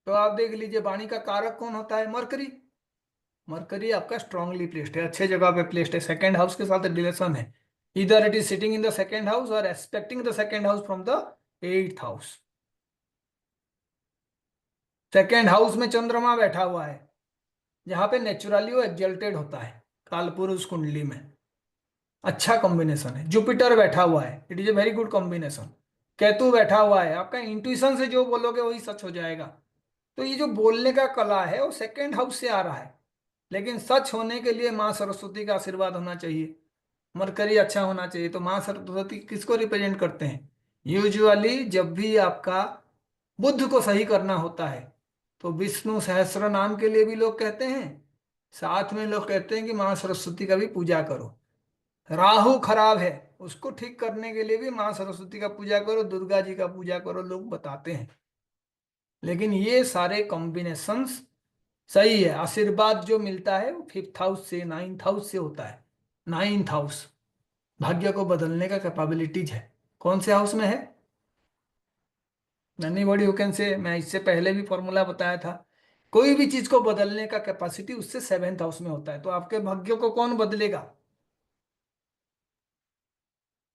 तो आप देख लीजिए वाणी का कारक कौन होता है? मरकरी। मरकरी आपका स्ट्रांगली प्लेस्ड है, अच्छे जगह पे प्लेस्ड है, सेकंड हाउस के साथ रिलेशन है, इधर it is sitting in the second house और expecting the second house from the 8th house. Second house में चंद्रमा बैठा हुआ है जहां पे नेचुरली वो एक्सल्टेड होता है कालपुरुष कुंडली में, अच्छा कॉम्बिनेशन है। जुपिटर बैठा हुआ है, it is a very good combination. Ketu बैठा हुआ है, आपका इंट्यूशन से जो बोलोगे वही सच हो जाएगा। तो ये जो बोलने का कला है वो सेकंड हाउस से आ रहा है, लेकिन सच होने के लिए माँ सरस्वती का आशीर्वाद होना चाहिए, मरकरी अच्छा होना चाहिए। तो माँ सरस्वती किसको रिप्रेजेंट करते हैं? यूजुअली जब भी आपका बुद्ध को सही करना होता है तो विष्णु सहस्त्र नाम के लिए भी लोग कहते हैं, साथ में लोग कहते हैं कि माँ सरस्वती का भी पूजा करो। राहु खराब है उसको ठीक करने के लिए भी माँ सरस्वती का पूजा करो, दुर्गा जी का पूजा करो, लोग बताते हैं। लेकिन ये सारे कॉम्बिनेशंस सही है। आशीर्वाद जो मिलता है वो 5th हाउस से 9th हाउस से होता है। 9th हाउस भाग्य को बदलने का कैपेबिलिटीज है। कौन से हाउस में है? एनीबॉडी हु कैन से, मैं इससे पहले भी फॉर्मूला बताया था, कोई भी चीज को बदलने का कैपेसिटी उससे 7th हाउस में होता है। तो आपके भाग्य को कौन बदलेगा?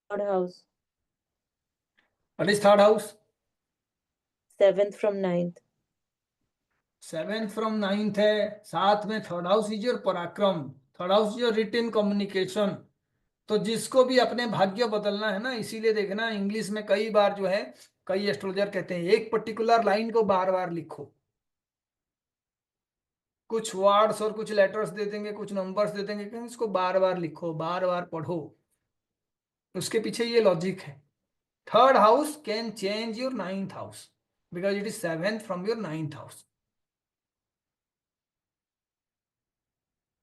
Third house.
What is third house?
7th from 9th.
7th from 9th है, साथ में थर्ड हाउस इज योर पराक्रम, third house is your written communication. तो जिसको भी अपने भाग्य बदलना है ना, इसीलिए देखना इंग्लिश में कई बार जो है कई एस्ट्रोलॉजर कहते हैं एक पर्टिकुलर लाइन को बार बार लिखो, कुछ वर्ड्स और कुछ लेटर्स दे देंगे, कुछ नंबर्स दे देंगे, कि इसको बार बार लिखो, बार बार पढ़ो। उसके पीछे ये लॉजिक है। Third house can change your 9th house because it is 7th from your 9th house.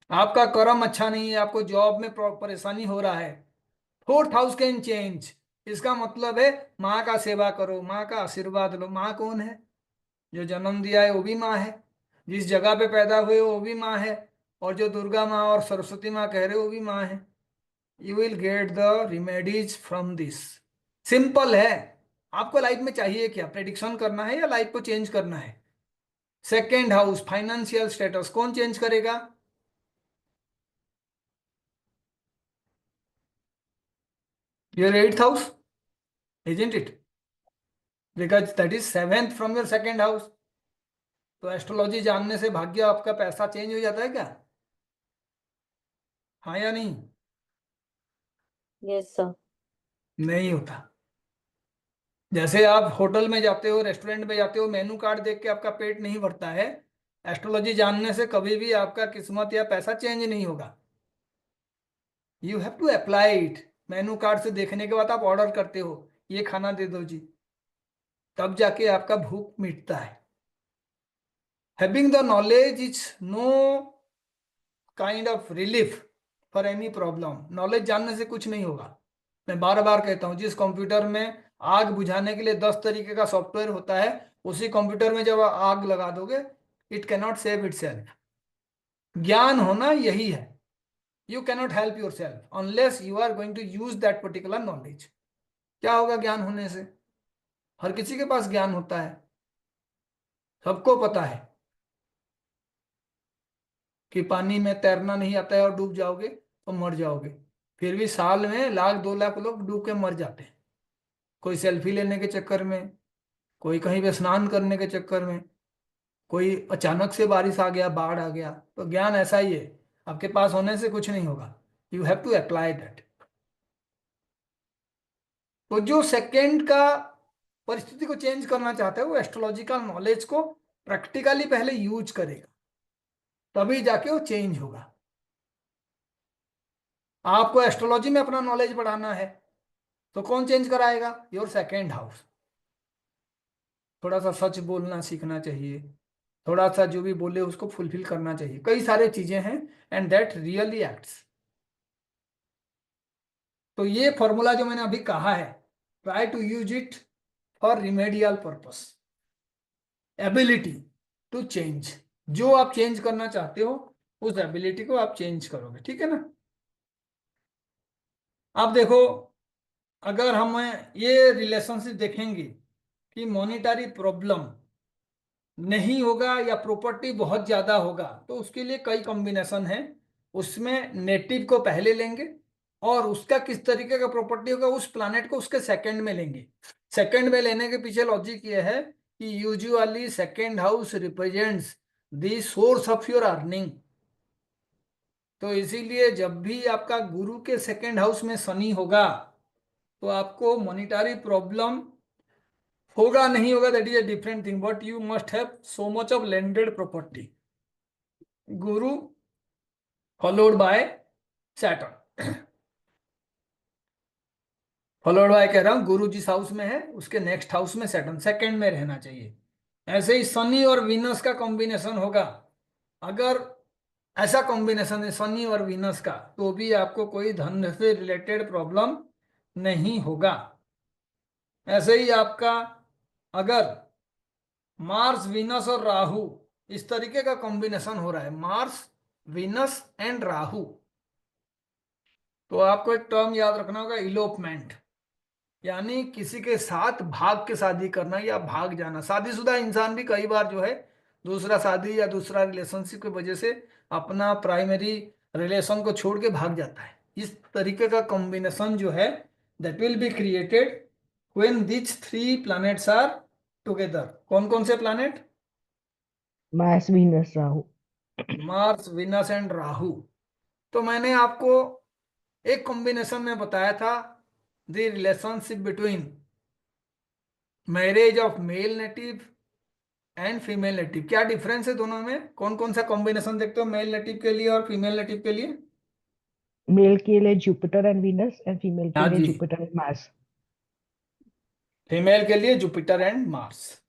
आपका कर्म अच्छा नहीं है, आपको जॉब में परेशानी हो रहा है, 4th हाउस कैन चेंज। इसका मतलब है माँ का सेवा करो, माँ का आशीर्वाद लो। माँ कौन है? जो जन्म दिया है वो भी माँ है, जिस जगह पे पैदा हुए वो भी माँ है, और जो दुर्गा माँ और सरस्वती माँ कह रहे हो वो भी माँ है। You will get the remedies from this. Simple है। आपको लाइफ में चाहिए क्या? प्रेडिक्शन करना है या लाइफ को चेंज करना है? 2nd हाउस फाइनेंशियल स्टेटस कौन चेंज करेगा? Your 8th house, isn't it? Because that is 7th from your 2nd house. तो एस्ट्रोलॉजी जानने से भाग्य आपका पैसा चेंज हो जाता है क्या? हाँ या नहीं?
Yes, sir.
नहीं होता। जैसे आप होटल में जाते हो, रेस्टोरेंट में जाते हो, मेनू कार्ड देख के आपका पेट नहीं भरता है, एस्ट्रोलॉजी जानने से कभी भी आपका किस्मत या पैसा चेंज नहीं होगा। You have to apply it. Menu card से देखने के बाद आप ऑर्डर करते हो, ये खाना दे दो जी, तब जाके आपका भूख मिटता है। Having the knowledge is know kind of relief for any problem. Knowledge जानने से कुछ नहीं होगा। मैं बार बार कहता हूं, जिस कंप्यूटर में आग बुझाने के लिए 10 तरीके का सॉफ्टवेयर होता है, उसी कंप्यूटर में जब आग लगा दोगे, it can not save itself. ज्ञान होना यही है। You cannot help yourself unless you are going to use that particular knowledge. क्या होगा ज्ञान होने से? हर किसी के पास ज्ञान होता है, सबको पता है कि पानी में तैरना नहीं आता है और डूब जाओगे तो मर जाओगे। फिर भी साल में 1,00,000-2,00,000 लोग डूब के मर जाते हैं, कोई सेल्फी लेने के चक्कर में, कोई कहीं पे स्नान करने के चक्कर में, कोई अचानक से बारिश आ गया, बाढ़ आ गया। तो ज्ञान ऐसा ही है, आपके पास होने से कुछ नहीं होगा। You have to apply that. तो जो सेकंड का परिस्थिति को चेंज करना चाहता है, वो एस्ट्रोलॉजिकल नॉलेज को प्रैक्टिकली पहले यूज करेगा, तभी जाके वो चेंज होगा। आपको एस्ट्रोलॉजी में अपना नॉलेज बढ़ाना है तो कौन चेंज कराएगा? Your 2nd house. थोड़ा सा सच बोलना सीखना चाहिए, थोड़ा सा जो भी बोले उसको फुलफिल करना चाहिए, कई सारे चीजें हैं, एंड दैट रियली एक्ट्स। तो ये फॉर्मूला जो मैंने अभी कहा है, try to use it for remedial purpose. Ability to change, जो आप चेंज करना चाहते हो उस एबिलिटी को आप चेंज करोगे, ठीक है ना? आप देखो, अगर हम ये रिलेशनशिप देखेंगे कि मॉनिटरी प्रॉब्लम नहीं होगा या प्रॉपर्टी बहुत ज्यादा होगा, तो उसके लिए कई कॉम्बिनेशन है। उसमें नेटिव को पहले लेंगे और उसका किस तरीके का प्रॉपर्टी होगा उस प्लानेट को उसके 2nd में लेंगे। 2nd में लेने के पीछे लॉजिक ये है कि usually 2nd house represents the source of your earning. तो इसीलिए जब भी आपका गुरु के 2nd हाउस में शनि होगा तो आपको मॉनिटरी प्रॉब्लम होगा नहीं होगा, that is a different thing, but you must have so much of landed property. Guru followed by Saturn, followed by कह रहा हूं, गुरु जिस हाउस में है उसके नेक्स्ट हाउस में सैटर्न 2nd में रहना चाहिए। ऐसे ही शनि और वीनस का कॉम्बिनेशन होगा। अगर ऐसा कॉम्बिनेशन है शनि और वीनस का, तो भी आपको कोई धन से रिलेटेड प्रॉब्लम नहीं होगा। ऐसे ही आपका अगर मार्स वीनस और राहु इस तरीके का कॉम्बिनेशन हो रहा है, मार्स वीनस एंड राहु, तो आपको एक टर्म याद रखना होगा, इलोपमेंट। यानी किसी के साथ भाग के शादी करना या भाग जाना। शादीशुदा इंसान भी कई बार जो है दूसरा शादी या दूसरा रिलेशनशिप की वजह से अपना प्राइमरी रिलेशन को छोड़ के भाग जाता है। इस तरीके का कॉम्बिनेशन जो है that will be created when these three planets are together. कौन कौन से planet?
Mars, Venus, Rahu.
Mars, Venus and Rahu. तो मैंने आपको एक कॉम्बिनेशन में बताया था the relationship between marriage of male native and female native. क्या डिफरेंस है दोनों में? कौन कौन सा कॉम्बिनेशन देखते हो मेल नेटिव के लिए और फीमेल नेटिव के लिए?
Male के लिए Jupiter and Venus and female के
हाँ
लिए
जी,
Jupiter and Mars.
फीमेल के लिए जुपिटर एंड मार्स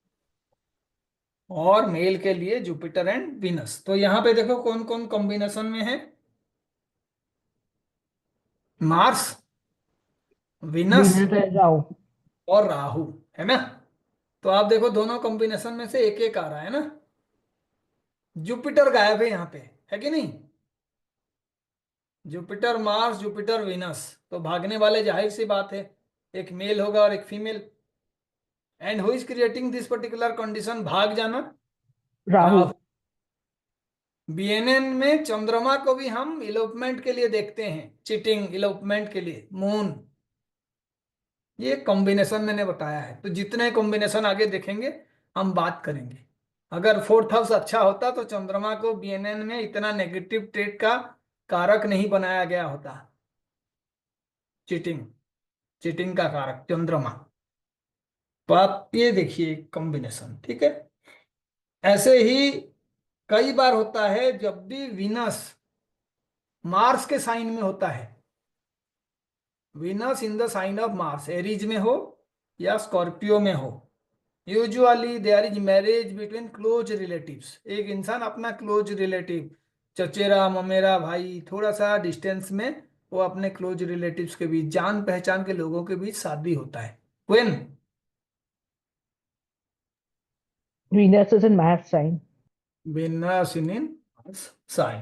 और मेल के लिए जुपिटर एंड विनस। तो यहाँ पे देखो कौन कौन कॉम्बिनेशन में है। Mars, Venus
Venus and Rahu.
और राहु, है ना। तो आप देखो दोनों कॉम्बिनेशन में से एक एक आ रहा है ना। जुपिटर गायब है यहाँ पे, है कि नहीं? जुपिटर मार्स, जुपिटर विनस, तो भागने वाले जाहिर सी बात है एक मेल होगा और एक female. And who is creating this particular condition, भाग जाना?
Rahu.
राहु। बीएनएन में चंद्रमा को भी हम इलोपमेंट के लिए देखते हैं, चीटिंग इलोपमेंट के लिए, मून। ये कॉम्बिनेशन मैंने बताया है। तो जितने कॉम्बिनेशन आगे देखेंगे हम बात करेंगे। अगर फोर्थ हाउस अच्छा होता तो चंद्रमा को बीएनएन में इतना नेगेटिव ट्रेट का कारक नहीं बनाया गया होता। चीटिंग, चीटिंग का कारक चंद्रमा। तो आप ये देखिए कॉम्बिनेशन, ठीक है। ऐसे ही कई बार होता है जब भी विनस मार्स के साइन में होता है, Venus in the sign of Mars, Aries में हो या स्कॉर्पियो में हो, usually there is marriage between close relatives. एक इंसान अपना क्लोज रिलेटिव, चचेरा ममेरा भाई, थोड़ा सा डिस्टेंस में, वो अपने क्लोज रिलेटिव्स के बीच, जान पहचान के लोगों के बीच शादी होता है। When
Venus is in Mars sign.
Venus in sign.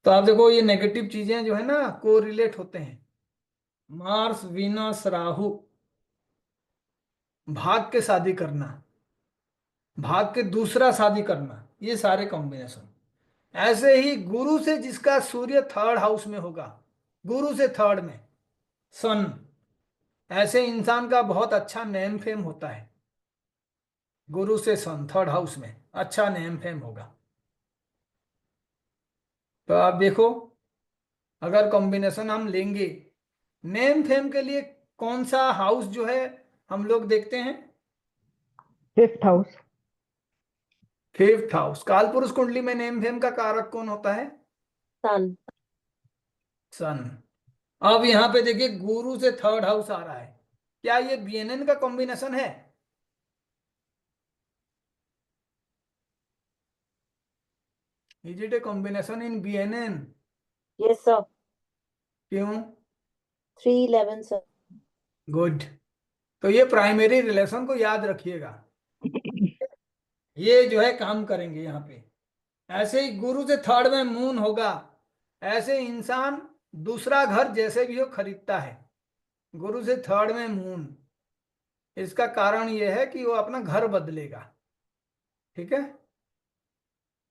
तो आप देखो ये नेगेटिव चीजें जो है ना को रिलेट होते हैं। मार्स, विनस, राहु, भाग के शादी करना, भाग के दूसरा शादी करना, ये सारे कॉम्बिनेशन। ऐसे ही गुरु से जिसका सूर्य थर्ड हाउस में होगा, गुरु से थर्ड में सन, ऐसे इंसान का बहुत अच्छा नेम फेम होता है। गुरु से सन थर्ड हाउस में अच्छा नेम फेम होगा। तो आप देखो अगर कॉम्बिनेशन हम लेंगे नेम फेम के लिए, कौन सा हाउस जो है हम लोग देखते हैं?
Fifth house.
Fifth house. कालपुरुष कुंडली में नेम फेम का कारक कौन होता है?
Sun.
सन। अब यहां पे देखिए गुरु से थर्ड हाउस आ रहा है, क्या ये बीएनएन का कॉम्बिनेशन है? Is it a combination in BNN?
Yes, sir.
क्यों?
311, sir.
गुड। तो ये प्राइमरी रिलेशन को याद रखिएगा, ये जो है काम करेंगे यहाँ पे। ऐसे ही गुरु से थर्ड में मून होगा, ऐसे इंसान दूसरा घर जैसे भी हो खरीदता है। गुरु से थर्ड में मून, इसका कारण यह है कि वो अपना घर बदलेगा, ठीक है।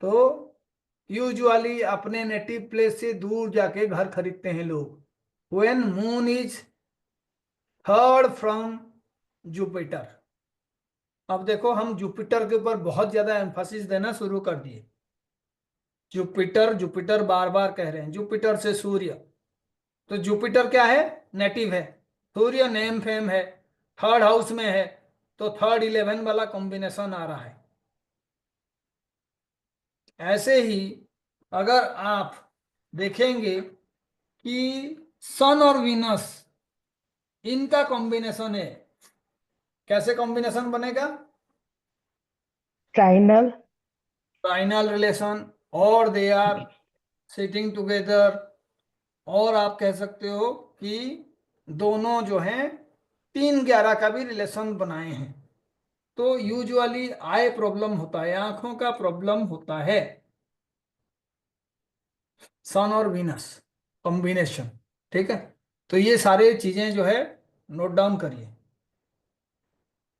तो यूजुअली अपने नेटिव प्लेस से दूर जाके घर खरीदते हैं लोग when moon is third from Jupiter. अब देखो हम जुपिटर के ऊपर बहुत ज्यादा एम्फासिस देना शुरू कर दिए। जुपिटर जुपिटर बार बार कह रहे हैं, जुपिटर से सूर्य। तो जुपिटर क्या है? नेटिव है। सूर्य नेम फेम है, थर्ड हाउस में है, तो थर्ड 11 वाला कॉम्बिनेशन आ रहा है। ऐसे ही अगर आप देखेंगे कि सन और विनस इनका कॉम्बिनेशन है, कैसे कॉम्बिनेशन बनेगा?
Trinal.
ट्राइनल रिलेशन, और दे आर सिटिंग टुगेदर, और आप कह सकते हो कि दोनों जो हैं 3-11 का भी रिलेशन बनाए हैं। तो यूजुअली आई प्रॉब्लम होता है, आंखों का प्रॉब्लम होता है। सन और विनस कॉम्बिनेशन, ठीक है। तो ये सारे चीजें जो है नोट डाउन करिए।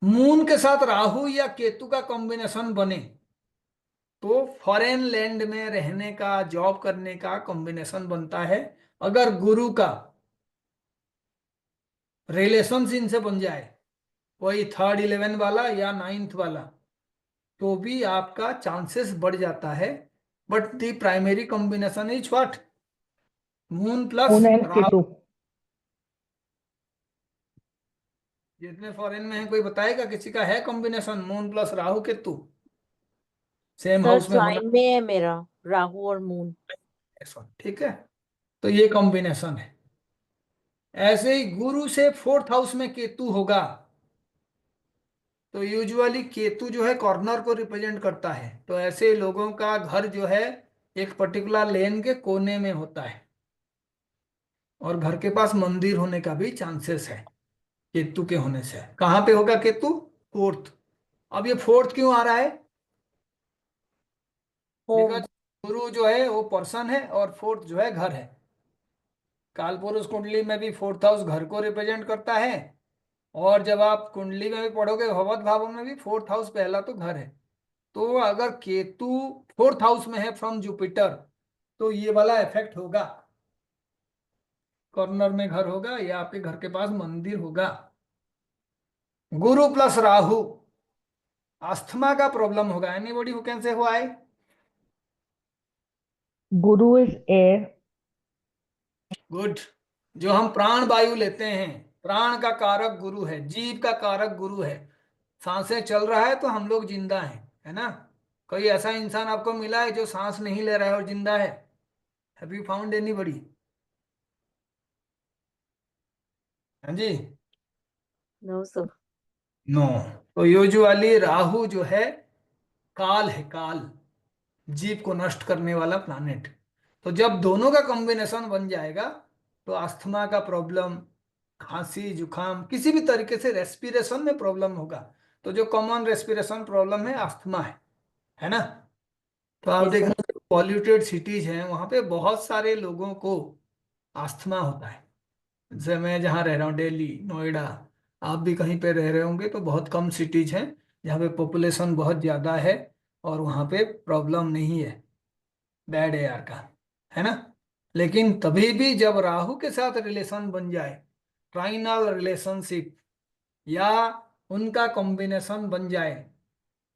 मून के साथ राहु या केतु का कॉम्बिनेशन बने तो फॉरेन लैंड में रहने का, जॉब करने का कॉम्बिनेशन बनता है। अगर गुरु का रिलेशन इनसे बन जाए, वही 3rd 11 वाला या 9th वाला, तो भी आपका चांसेस बढ़ जाता है। But the primary combination is what? Moon plus
Moon and
Rahu.
Ketu.
जितने फॉरेन में है कोई बताएगा किसी का है combination moon plus Rahu Ketu same
sir
house में होना?
साइन में है मेरा राहु और मून।
ऐसा, ठीक है, तो ये कॉम्बिनेशन है। ऐसे ही गुरु से 4th हाउस में केतु होगा तो यूजुअली केतु जो है कॉर्नर को रिप्रेजेंट करता है, तो ऐसे लोगों का घर जो है एक पर्टिकुलर लेन के कोने में होता है और घर के पास मंदिर होने का भी चांसेस है केतु के होने से। कहाँ पे होगा केतु? 4th। अब ये 4th क्यों आ रहा है?
होम।
बिकॉज गुरु जो है वो पर्सन है और 4th जो है घर है। कालपुरुष कुंडली में भी 4th हाउस घर को रिप्रेजेंट करता है, और जब आप कुंडली में भी पढ़ोगे भवत भावों में भी 4th हाउस पहला तो घर है। तो अगर केतु 4th हाउस में है फ्रॉम जुपिटर तो ये वाला इफेक्ट होगा, कॉर्नर में घर होगा या आपके घर के पास मंदिर होगा। गुरु प्लस राहु, अस्थमा का प्रॉब्लम होगा। एनीबॉडी हु कैन से why?
Guru is air.
Good. जो हम प्राण वायु लेते हैं, प्राण का कारक गुरु है, जीव का कारक गुरु है। सांसें चल रहा है तो हम लोग जिंदा हैं, है ना? कोई ऐसा इंसान आपको मिला है जो सांस नहीं ले रहा है और जिंदा है? Have you found anybody? हाँ जी?
No sir.
नो। तो यूजुअली राहु जो है काल है, काल, जीव को नष्ट करने वाला प्लैनेट। तो जब दोनों का कॉम्बिनेशन बन जाएगा तो अस्थमा का प्रॉब्लम, खांसी जुकाम, किसी भी तरीके से रेस्पिरेशन में प्रॉब्लम होगा। तो जो कॉमन रेस्पिरेशन प्रॉब्लम है अस्थमा है ना? तो आप
Yes, sir.
देखना पॉल्यूटेड सिटीज हैं वहां पे बहुत सारे लोगों को अस्थमा होता है। जैसे मैं जहाँ रह रहा हूँ, दिल्ली, नोएडा, आप भी कहीं पे रह रहे होंगे तो बहुत कम सिटीज हैं जहाँ पे पॉपुलेशन बहुत ज्यादा है और वहां पे प्रॉब्लम नहीं है बैड एयर का, है ना? लेकिन तभी भी जब राहु के साथ रिलेशन बन जाए, ट्राइनल रिलेशनशिप या उनका कॉम्बिनेशन बन जाए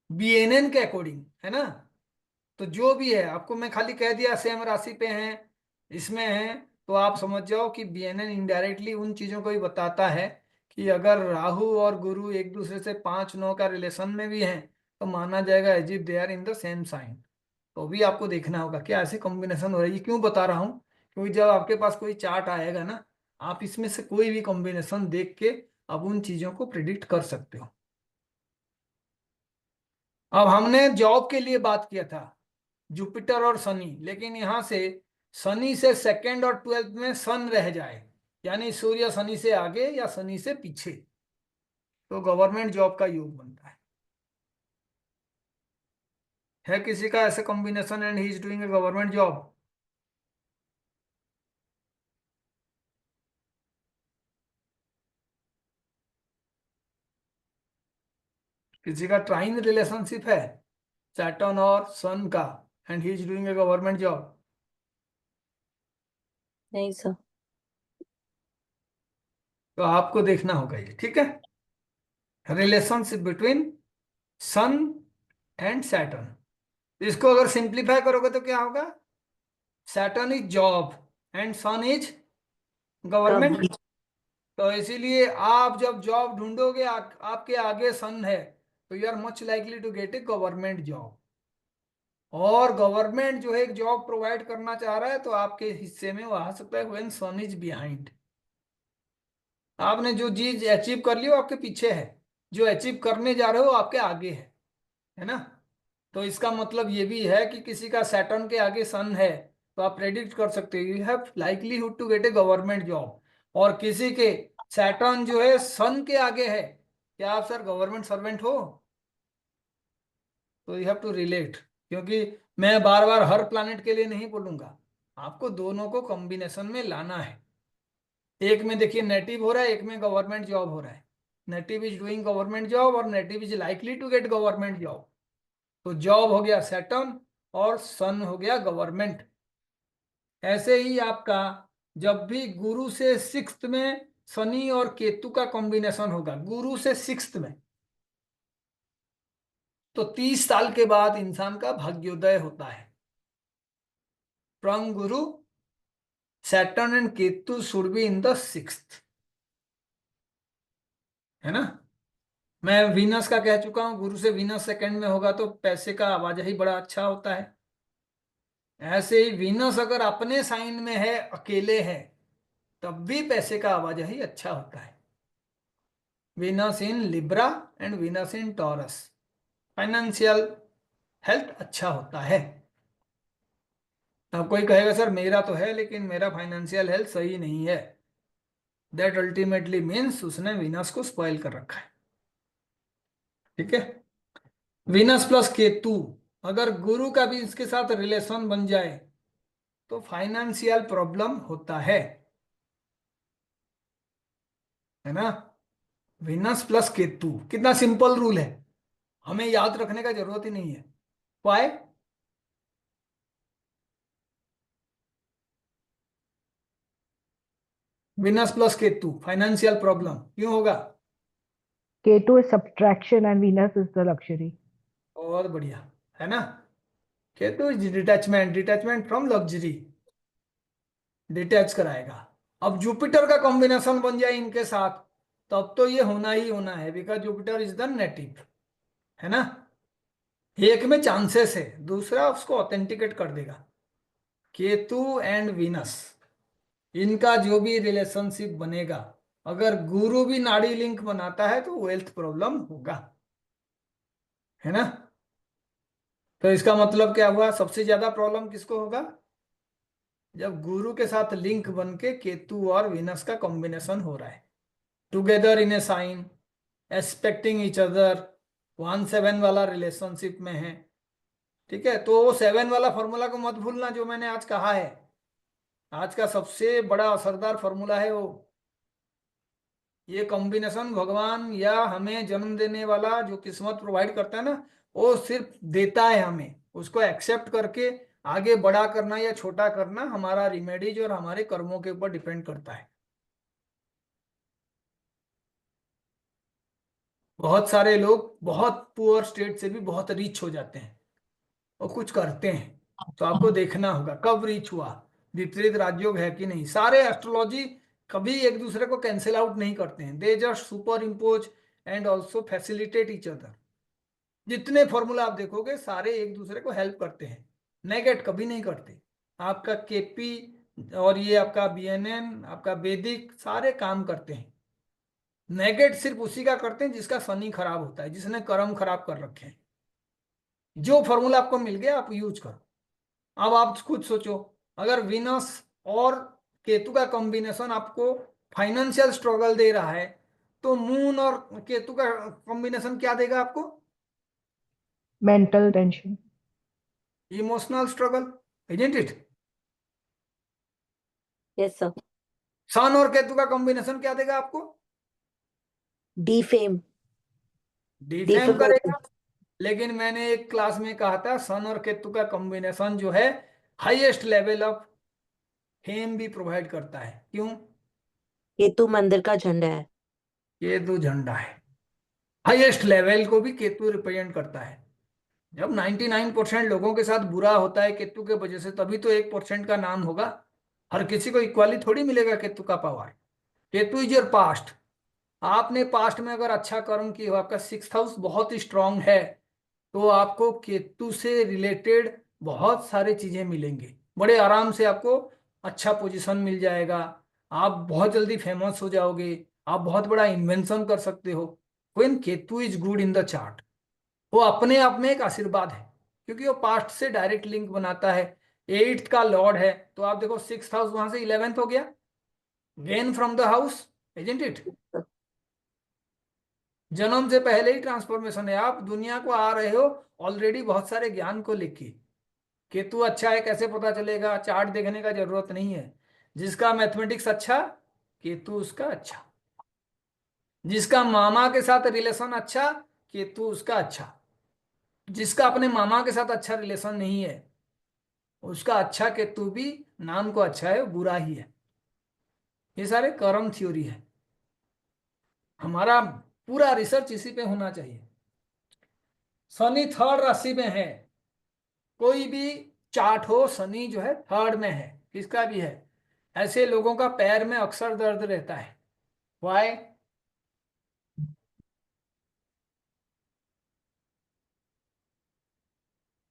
बीएनएन के अकॉर्डिंग, है ना? तो जो भी है, आपको मैं खाली कह दिया सेम राशि पे हैं, इसमें है, तो आप समझ जाओ कि बीएनएन इनडायरेक्टली उन चीजों को ही बताता है कि अगर राहु और गुरु एक दूसरे से 5-9 का रिलेशन में भी हैं तो माना जाएगा as if they are in the same sign. तो भी आपको देखना होगा क्या ऐसे कॉम्बिनेशन हो रही है। क्यों बता रहा हूँ? क्योंकि जब आपके पास कोई चार्ट आएगा ना, आप इसमें से कोई भी कॉम्बिनेशन देख के अब उन चीजों को प्रिडिक्ट कर सकते हो। अब हमने जॉब के लिए बात किया था जुपिटर और शनि, लेकिन यहां से शनि से 2nd और 12th में सन रह जाए, यानी सूर्य शनि से आगे या शनि से पीछे, तो गवर्नमेंट जॉब का योग बनता है किसी का ऐसे combination and he is doing a government job? किसी का ट्राइन रिलेशनशिप है सैटर्न और सन का and he is doing a government job?
नहीं सर।
तो आपको देखना होगा ये, ठीक है, relationship between Sun and Saturn. इसको अगर सिंप्लीफाई करोगे तो क्या होगा? Saturn is job and Sun is government. तो इसीलिए आप जब जॉब ढूंढोगे आपके आगे सन है तो you are much likely to get a government job. और गवर्नमेंट जो है एक जॉब प्रोवाइड करना चाह रहा है तो आपके हिस्से में वो आ सकता है व्हेन सन इज बिहाइंड। आपने जो चीज अचीव कर ली वो आपके पीछे है, जो अचीव करने जा रहे हो वो आपके आगे है ना? तो इसका मतलब ये भी है कि किसी का सैटर्न के आगे सन है तो आप प्रेडिक्ट कर सकते हो you have likelihood to get a government job. और किसी के सैटर्न जो है सन के आगे है, क्या आप सर गवर्नमेंट सर्वेंट हो? तो यू हैव टू रिलेट, क्योंकि मैं बार बार हर प्लैनेट के लिए नहीं बोलूंगा, आपको दोनों को कॉम्बिनेशन में लाना है। एक में देखिए नेटिव हो रहा है, एक में गवर्नमेंट जॉब हो रहा है। Native is doing government job और native is likely to get government job. तो जॉब हो गया सैटर्न और सन हो गया गवर्नमेंट। ऐसे ही आपका जब भी गुरु से सिक्स्थ में शनि और केतु का कॉम्बिनेशन होगा, गुरु से सिक्स्थ में, तो 30 साल के बाद इंसान का भाग्योदय होता है। From Guru Saturn and Ketu should be in the sixth, है ना। मैं वीनस का कह चुका हूं, गुरु से वीनस सेकंड में होगा तो पैसे का आवाजाही बड़ा अच्छा होता है। ऐसे ही वीनस अगर अपने साइन में है, अकेले है, तब भी पैसे का आवाजाही अच्छा होता है। Venus in Libra and Venus in taurus, financial health अच्छा होता है। अब कोई कहेगा सर मेरा तो है लेकिन मेरा फाइनेंशियल हेल्थ सही नहीं है, दैट अल्टीमेटली मीन्स उसने वीनस को स्पॉइल कर रखा है। ठीक है, वीनस प्लस केतु अगर गुरु का भी इसके साथ रिलेशन बन जाए तो फाइनेंशियल प्रॉब्लम होता है ना। वीनस प्लस केतु कितना सिंपल रूल है, हमें याद रखने का जरूरत ही नहीं है। Why? Venus plus Ketu financial problem क्यों होगा?
Ketu is subtraction and Venus is the luxury.
और बढ़िया, है ना। Ketu is detachment, detachment from luxury, detach कराएगा। अब जुपिटर का कॉम्बिनेशन बन जाए इनके साथ तब तो ये होना ही होना है, because Jupiter is the native, है ना। एक में चांसेस है, दूसरा उसको ऑथेंटिकेट कर देगा। केतु एंड वीनस इनका जो भी रिलेशनशिप बनेगा, अगर गुरु भी नाड़ी लिंक बनाता है तो वेल्थ प्रॉब्लम होगा, है ना। तो इसका मतलब क्या हुआ, सबसे ज्यादा प्रॉब्लम किसको होगा? जब गुरु के साथ लिंक बन के केतु और वीनस का कॉम्बिनेशन हो रहा है, together in a sign, expecting each other, 1-7 वाला रिलेशनशिप में है। ठीक है, तो वो 7 वाला फॉर्मूला को मत भूलना जो मैंने आज कहा है। आज का सबसे बड़ा असरदार फॉर्मूला है वो। ये कॉम्बिनेशन भगवान या हमें जन्म देने वाला जो किस्मत प्रोवाइड करता है ना, वो सिर्फ देता है हमें, उसको एक्सेप्ट करके आगे बड़ा करना या छोटा करना हमारा रिमेडीज और हमारे कर्मों के ऊपर डिपेंड करता है। बहुत सारे लोग बहुत पुअर स्टेट से भी बहुत रिच हो जाते हैं और कुछ करते हैं, तो आपको देखना होगा कब रिच हुआ, विपरीत राजयोग है कि नहीं। सारे एस्ट्रोलॉजी कभी एक दूसरे को कैंसिल आउट नहीं करते हैं, they just super impose and also facilitate each other. जितने फॉर्मूला आप देखोगे सारे एक दूसरे को हेल्प करते हैं, नेगेट कभी नहीं करते। आपका केपी और ये आपका बीएनएन, आपका वैदिक सारे काम करते हैं। नेगेट सिर्फ उसी का करते हैं जिसका शनि खराब होता है, जिसने कर्म खराब कर रखे हैं। जो फॉर्मूला आपको मिल गया आप यूज करो। अब आप खुद सोचो, अगर वीनस और केतु का कॉम्बिनेशन आपको फाइनेंशियल स्ट्रगल दे रहा है तो मून और केतु का कॉम्बिनेशन क्या देगा आपको?
Mental tension.
Emotional struggle, isn't it?
Yes, sir.
सन और केतु का कॉम्बिनेशन क्या देगा आपको?
Defame.
Defame
Defamation.
करेगा। लेकिन मैंने एक क्लास में कहा था सन और केतु का कॉम्बिनेशन जो है हाईएस्ट लेवल ऑफ फेम भी प्रोवाइड करता है। क्यों?
केतु मंदिर का झंडा है।
केतु झंडा है, हाईएस्ट लेवल को भी केतु रिप्रेजेंट करता है। जब 99% लोगों के साथ बुरा होता है केतु के वजह से, तभी तो 1% का नाम होगा। हर किसी को इक्वली थोड़ी मिलेगा केतु का power. Ketu is your past. आपने पास्ट में अगर अच्छा कर्म किया हो, आपका 6th हाउस बहुत ही स्ट्रांग है, तो आपको केतु से रिलेटेड बहुत सारी चीजें मिलेंगी। बड़े आराम से आपको अच्छा पोजीशन मिल जाएगा, आप बहुत जल्दी फेमस हो जाओगे, आप बहुत बड़ा इन्वेंशन कर सकते हो। When Ketu is good in the chart, वो अपने आप में एक आशीर्वाद है, क्योंकि वो पास्ट से डायरेक्ट लिंक बनाता है। 8th का लॉर्ड है, तो आप देखो 6th हाउस वहां से 11th हो गया, gain from the house, isn't it? जन्म से पहले ही ट्रांसफॉर्मेशन है, आप दुनिया को आ रहे हो ऑलरेडी बहुत सारे ज्ञान को लेके। केतु अच्छा है कैसे पता चलेगा? चार्ट देखने का जरूरत नहीं है, जिसका मैथमेटिक्स अच्छा केतु उसका अच्छा। जिसका मामा के साथ रिलेशन अच्छा, केतु उसका अच्छा। जिसका अपने मामा के साथ अच्छा रिलेशन नहीं है, उसका अच्छा केतु भी नाम को अच्छा है, बुरा ही है। ये सारे कर्म थ्योरी है। हमारा पूरा रिसर्च इसी पे होना चाहिए। शनि थर्ड राशि में है, कोई भी चार्ट हो, शनि जो है थर्ड में है, किसका भी है, ऐसे लोगों का पैर में अक्सर दर्द रहता है। वाई?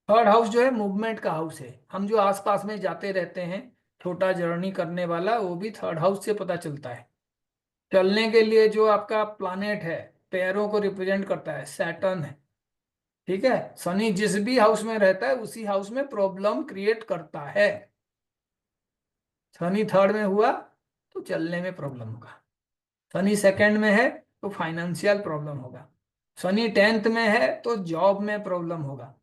थर्ड हाउस जो है मूवमेंट का हाउस है। हम जो आसपास में जाते रहते हैं, छोटा जर्नी करने वाला, वो भी थर्ड हाउस से पता चलता है। चलने के लिए जो आपका प्लानेट है, पैरों को रिप्रेजेंट करता है, सैटर्न है। ठीक है, शनि जिस भी हाउस में रहता है उसी हाउस में प्रॉब्लम क्रिएट करता है। शनि थर्ड में हुआ तो चलने में प्रॉब्लम होगा, शनि सेकंड में है तो फाइनेंशियल प्रॉब्लम होगा, शनि टेंथ में है तो जॉब में प्रॉब्लम होगा,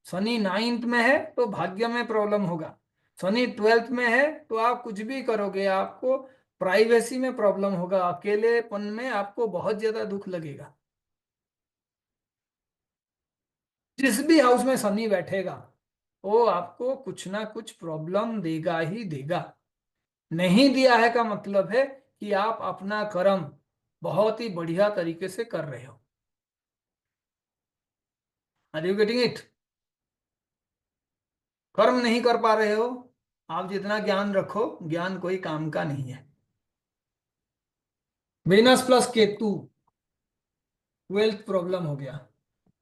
शनि नाइन्थ में है तो भाग्य में प्रॉब्लम होगा, शनि ट्वेल्थ में है तो आप कुछ भी करोगे आपको प्राइवेसी में प्रॉब्लम होगा, अकेलेपन में आपको बहुत ज्यादा दुख लगेगा। जिस भी हाउस में शनि बैठेगा वो आपको कुछ ना कुछ प्रॉब्लम देगा ही देगा। नहीं दिया है का मतलब है कि आप अपना कर्म बहुत ही बढ़िया तरीके से कर रहे हो। Are you getting it? कर्म नहीं कर पा रहे हो, आप जितना ज्ञान रखो, ज्ञान कोई काम का नहीं है। Venus plus Ketu, wealth problem हो गया।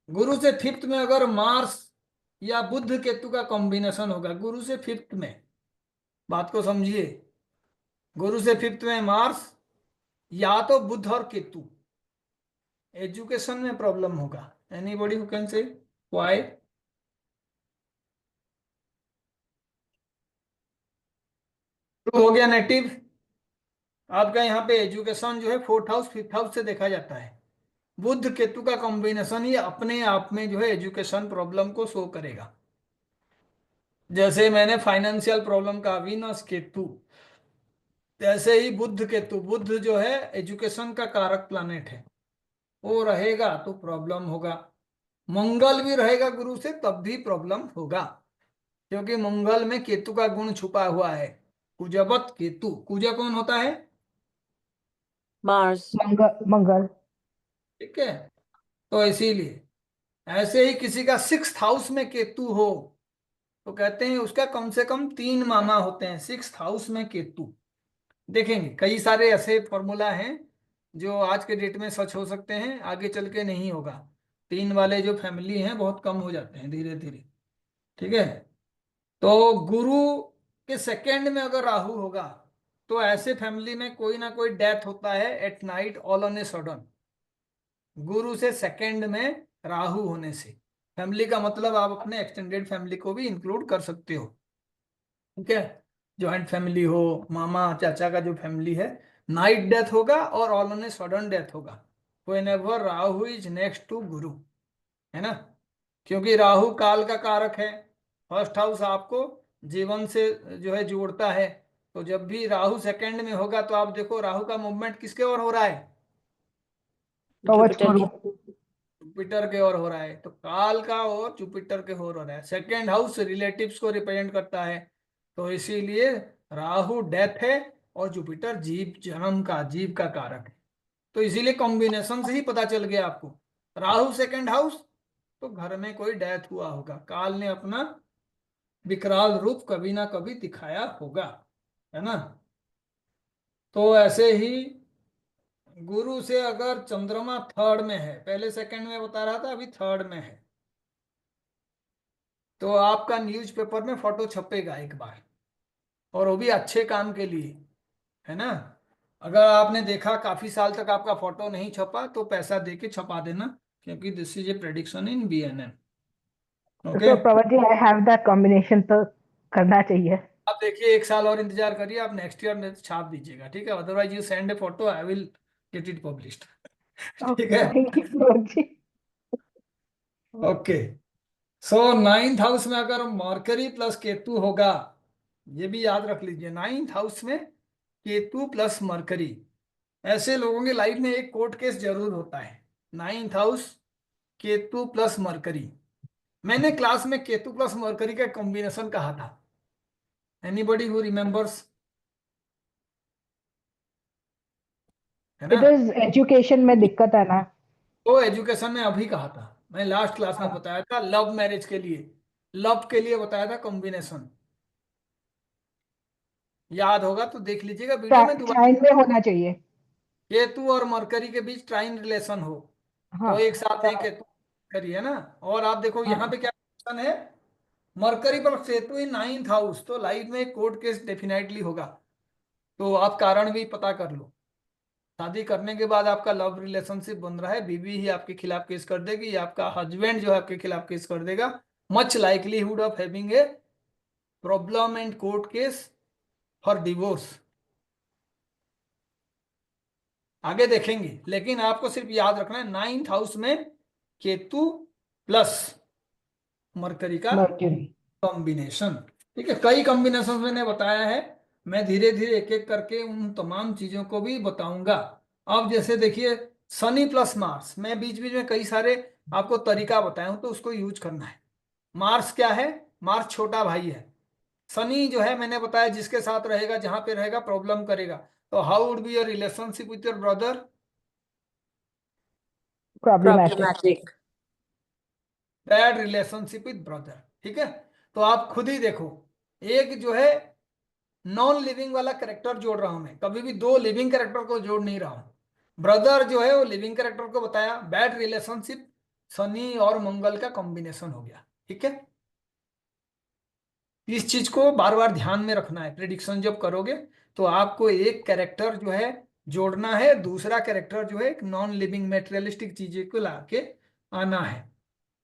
गुरु से फिफ्थ में अगर मार्स या बुध केतु का कॉम्बिनेशन होगा, गुरु से फिफ्थ में, बात को समझिए, गुरु से फिफ्थ में मार्स या तो बुध और केतु, एजुकेशन में प्रॉब्लम होगा। एनीबॉडी हु कैन से व्हाई? तो हो गया नेटिव। आपका यहाँ पे एजुकेशन जो है फोर्थ हाउस फिफ्थ हाउस से देखा जाता है। बुध केतु का कॉम्बिनेशन ही अपने आप में जो है एजुकेशन प्रॉब्लम को शो करेगा। जैसे मैंने फाइनेंशियल प्रॉब्लम का वीनस केतु, जैसे ही बुध केतु, बुध जो है एजुकेशन का कारक प्लानेट है, वो रहेगा तो प्रॉब्लम होगा। मंगल भी रहेगा गुरु से तब भी प्रॉब्लम होगा, क्योंकि मंगल में केतु का गुण छुपा हुआ है। कुजवत केतु, कुजा कौन होता है?
Mars.
मंगल मंगल।
ठीक है, तो इसीलिए ऐसे ही किसी का सिक्स्थ हाउस में केतु हो तो कहते हैं उसका कम से कम 3 मामा होते हैं सिक्स्थ हाउस में केतु। देखेंगे कई सारे ऐसे फॉर्मूला हैं जो आज के डेट में सच हो सकते हैं, आगे चल के नहीं होगा। 3 वाले जो फैमिली हैं बहुत कम हो जाते हैं धीरे धीरे। ठीक है, तो गुरु के सेकंड में अगर राहु होगा तो ऐसे फैमिली में कोई ना कोई डेथ होता है at night all on a sudden. गुरु से सेकंड में राहु होने से, फैमिली का मतलब आप अपने एक्सटेंडेड फैमिली को भी इंक्लूड कर सकते हो। ठीक है, ज्वाइंट फैमिली हो, मामा चाचा का जो फैमिली है, नाइट डेथ होगा और all on a sudden death होगा whenever Rahu is next to Guru, है ना। क्योंकि राहु काल का कारक है, फर्स्ट हाउस आपको जीवन से जो है जोड़ता है। तो जब भी राहु सेकंड में होगा तो आप देखो राहु का मूवमेंट किसके ओर हो रहा है?
Towards
Jupiter.
गुरु।
जुपिटर के ओर हो रहा है, तो काल का और जुपिटर के ओर हो रहा है। सेकंड हाउस रिलेटिव्स को रिप्रेजेंट करता है, तो इसीलिए राहु डेथ है और जुपिटर जीव, जन्म का, जीव का कारक है। तो इसीलिए कॉम्बिनेशन से ही पता चल गया आपको, राहु सेकंड हाउस तो घर में कोई डेथ हुआ होगा, काल ने अपना विकराल रूप कभी ना कभी दिखाया होगा, है ना। तो ऐसे ही गुरु से अगर चंद्रमा थर्ड में है, पहले सेकंड में बता रहा था, अभी थर्ड में है, तो आपका न्यूज़पेपर में फोटो छपेगा एक बार, और वो भी अच्छे काम के लिए, है ना। अगर आपने देखा काफी साल तक आपका फोटो नहीं छपा तो पैसा दे के छपा देना, क्योंकि this is A prediction in BNN। Okay,
तो प्रवर जी, आई हैव दैट कॉम्बिनेशन, तो करना चाहिए।
आप देखिए 1 साल और इंतजार करिए, आप नेक्स्ट ईयर छाप दीजिएगा, ठीक है। Otherwise you send A photo, I will get it published. ठीक
ओके,
है,
थैंक यू प्रवर जी।
ओके। सो नाइन्थ हाउस में अगर मरकरी प्लस केतु होगा, ये भी याद रख लीजिए, नाइन्थ हाउस में केतु प्लस मरकरी, ऐसे लोगों की लाइफ में एक कोर्ट केस जरूर होता है। 9th house, Ketu plus mercury. मैंने क्लास में केतु प्लस मरकरी का कॉम्बिनेशन कहा था। Anybody who remembers? है ना?
बिकॉज एजुकेशन में दिक्कत है ना।
तो एजुकेशन में अभी कहा था, मैं लास्ट क्लास में
हाँ,
बताया था, लव मैरिज के लिए, लव के लिए बताया था कॉम्बिनेशन। याद होगा तो देख लीजिएगा वीडियो में दोबारा।
ट्राइन में होना चाहिए।
केतु और मरकरी के बीच ट्राइन रिलेशन हो
हाँ
तो एक साथ है
हाँ
केतु मरकरी, है ना? और आप देखो यहाँ
हाँ।
पे क्या रिलेशन है, मरकरी पर केतु इन 9th हाउस, तो लाइफ में कोर्ट केस डेफिनेटली होगा। तो आप कारण भी पता कर लो। शादी करने के बाद आपका लव रिलेशनशिप बन रहा है, बीवी ही आपके खिलाफ केस कर देगी या आपका हस्बैंड जो है आपके खिलाफ केस कर देगा। Much likelihood of having a problem and court case for divorce. आगे देखेंगे, लेकिन आपको सिर्फ याद रखना है 9th हाउस में केतु प्लस मरकरी का
मर्क्यूरी।
कॉम्बिनेशन। ठीक है, कई कॉम्बिनेशन मैंने बताया है, मैं धीरे धीरे एक एक करके उन तमाम चीजों को भी बताऊंगा। अब जैसे देखिए शनि प्लस मार्स, मैं बीच बीच में कई सारे आपको तरीका बताया हूं तो उसको यूज करना है। मार्स क्या है? मार्स छोटा भाई है। शनि जो है मैंने बताया जिसके साथ रहेगा, जहां पे रहेगा प्रॉब्लम करेगा। तो how would be your relationship with your brother?
Problematic.
Problematic.
Bad relationship with brother. ठीक है, तो आप खुद ही देखो, एक जो है नॉन लिविंग वाला कैरेक्टर जोड़ रहा हूं मैं, कभी भी दो लिविंग कैरेक्टर को जोड़ नहीं रहा हूं। ब्रदर जो है वो लिविंग कैरेक्टर को बताया, बैड रिलेशनशिप शनि और मंगल का कॉम्बिनेशन हो गया। ठीक है, इस चीज को बार बार ध्यान में रखना है। प्रिडिक्शन जब करोगे तो आपको एक कैरेक्टर जो है जोड़ना है, दूसरा कैरेक्टर जो है एक नॉन लिविंग मेटेरियलिस्टिक चीजें को ला के आना है।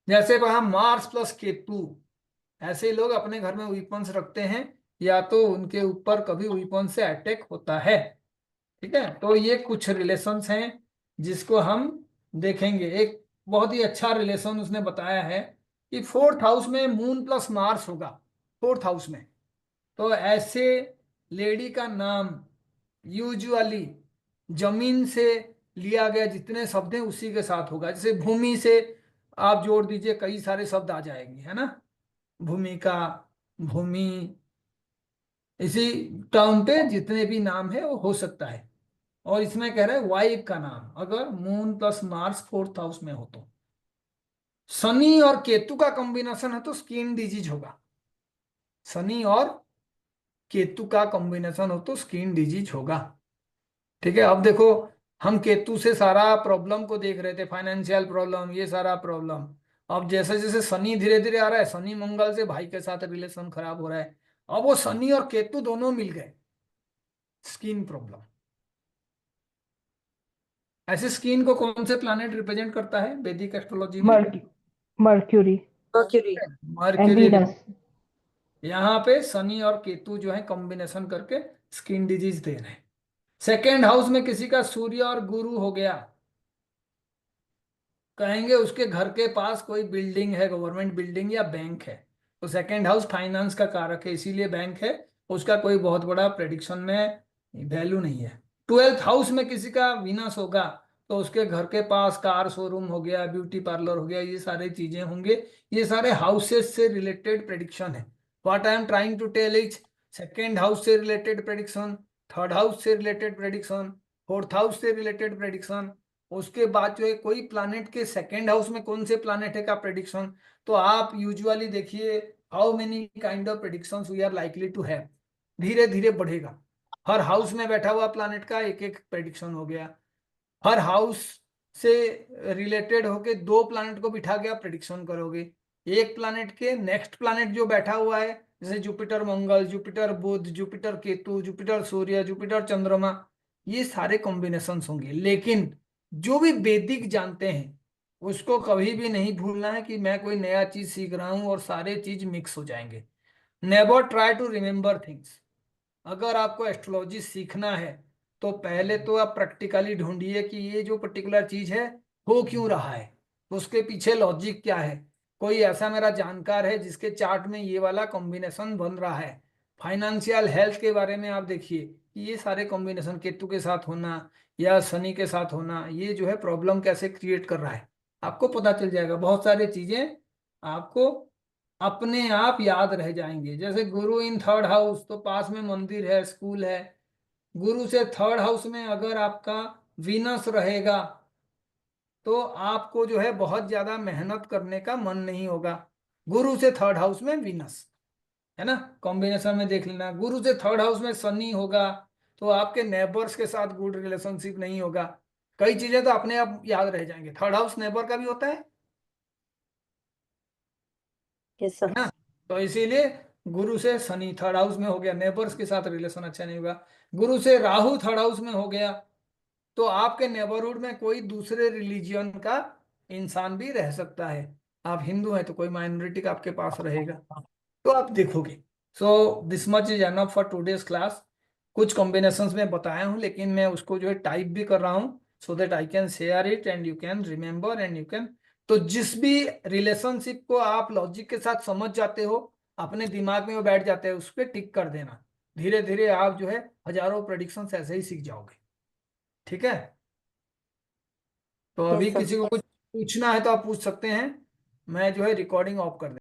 जैसे कहा मार्स प्लस केतु, ऐसे लोग अपने घर में वीपन्स रखते हैं या तो उनके ऊपर कभी वीपन से अटैक होता है। ठीक है, तो ये कुछ रिलेशंस हैं जिसको हम देखेंगे। एक बहुत ही अच्छा रिलेशन उसने बताया है कि 4th हाउस में मून प्लस मार्स होगा, 4th हाउस में। तो ऐसे लेडी का नाम यूजुअली जमीन से लिया गया जितने शब्द हैं उसी के साथ होगा। जैसे भूमि से आप जोड़ दीजिए, कई सारे शब्द आ जाएंगे, है ना? भूमिका, भूमि, इसी टर्म पे जितने भी नाम है वो हो सकता है। और इसमें कह रहे हैं वाइफ का नाम अगर moon plus Mars 4th house में हो तो। शनि और केतु का कॉम्बिनेशन है तो स्किन डिजीज होगा। शनि और केतु का कॉम्बिनेशन हो तो स्किन डिजीज होगा। ठीक है, अब देखो हम केतु से सारा प्रॉब्लम को देख रहे थे, फाइनेंशियल प्रॉब्लम, ये सारा प्रॉब्लम। अब जैसे जैसे शनि धीरे धीरे आ रहा है, शनि मंगल से भाई के साथ रिलेशन खराब हो रहा है, अब वो शनि और केतु दोनों मिल गए, स्किन प्रॉब्लम। ऐसे स्किन को कौन से प्लैनेट रिप्रेजेंट करता है वैदिक एस्ट्रोलॉजी में?
Mercury
Mercury.
And
mercury.
Venus.
यहाँ पे शनि और केतु जो है कॉम्बिनेशन करके स्किन डिजीज दे रहे हैं। 2nd हाउस में किसी का सूर्य और गुरु हो गया, कहेंगे उसके घर के पास कोई बिल्डिंग है, गवर्नमेंट बिल्डिंग या बैंक है। तो 2nd हाउस फाइनेंस का कारक है, इसीलिए बैंक है, उसका कोई बहुत बड़ा प्रेडिक्शन में वैल्यू नहीं है। 12th हाउस में किसी का विनस होगा तो उसके घर के पास कार शोरूम हो गया, ब्यूटी पार्लर हो गया, ये सारी चीजें होंगे। ये सारे हाउसेस से रिलेटेड प्रेडिक्शन है। What I am trying to tell is 2nd house से रिलेटेड प्रेडिक्शन, 3rd हाउस से रिलेटेड प्रेडिक्शन, 4th हाउस से रिलेटेड प्रेडिक्शन। उसके बाद जो है कोई प्लानेट के 2nd हाउस में कौन से प्लानेट है का प्रेडिक्शन। तो आप यूजुअली देखिए how many kind of predictions we are likely to have, धीरे धीरे बढ़ेगा। हर हाउस में बैठा हुआ प्लानेट का एक एक प्रेडिक्शन हो गया। हर हाउस से रिलेटेड होके 2 प्लानेट को बिठा के आप प्रेडिक्शन करोगे। एक प्लानेट के नेक्स्ट प्लानेट जो बैठा हुआ है, जैसे जुपिटर मंगल, जुपिटर बुध, जुपिटर केतु, जुपिटर सूर्य, जुपिटर चंद्रमा, ये सारे कॉम्बिनेशन होंगे। लेकिन जो भी वैदिक जानते हैं उसको कभी भी नहीं भूलना है कि मैं कोई नया चीज सीख रहा हूं और सारे चीज मिक्स हो जाएंगे। Never try to remember things. अगर आपको एस्ट्रोलॉजी सीखना है तो पहले तो आप प्रैक्टिकली ढूंढिए कि ये जो पर्टिकुलर चीज है हो क्यों रहा है, उसके पीछे लॉजिक क्या है। कोई ऐसा मेरा जानकार है जिसके चार्ट में ये वाला कॉम्बिनेशन बन रहा है, फाइनेंशियल हेल्थ के बारे में आप देखिए कि ये सारे कॉम्बिनेशन केतु के साथ होना या शनि के साथ होना, ये जो है प्रॉब्लम कैसे क्रिएट कर रहा है आपको पता चल जाएगा। बहुत सारी चीजें आपको अपने आप याद रह जाएंगे। जैसे गुरु इन थर्ड हाउस, तो पास में मंदिर है, स्कूल है। गुरु से थर्ड हाउस में अगर आपका वीनस रहेगा तो आपको जो है बहुत ज्यादा मेहनत करने का मन नहीं होगा। गुरु से थर्ड हाउस में वीनस है ना, कॉम्बिनेशन में देख लेना। गुरु से थर्ड हाउस में शनि होगा तो आपके नेबर्स के साथ गुड रिलेशनशिप नहीं होगा। कई चीजें तो अपने आप याद रह जाएंगे। थर्ड हाउस नेबर का भी होता है
Yes, sir.
ना। तो इसीलिए गुरु से शनि थर्ड हाउस में हो गया, नेबर्स के साथ रिलेशन अच्छा नहीं होगा। गुरु से राहु थर्ड हाउस में हो गया तो आपके नेबरहुड में कोई दूसरे रिलीजियन का इंसान भी रह सकता है। आप हिंदू हैं तो कोई माइनॉरिटी का आपके पास रहेगा, तो आप देखोगे। So this much is enough for today's class. कुछ कॉम्बिनेशंस में बताया हूं, लेकिन मैं उसको जो है टाइप भी कर रहा हूं so that I can share it and you can remember and you can. तो जिस भी रिलेशनशिप को आप लॉजिक के साथ समझ जाते हो, अपने दिमाग में वो बैठ जाते हैं, उस पर टिक कर देना। धीरे धीरे आप जो है हजारों प्रेडिक्शन ऐसे ही सीख जाओगे। ठीक है, तो
Yes,
अभी
sir.
किसी को कुछ पूछना है तो आप पूछ सकते हैं। मैं जो है रिकॉर्डिंग ऑफ कर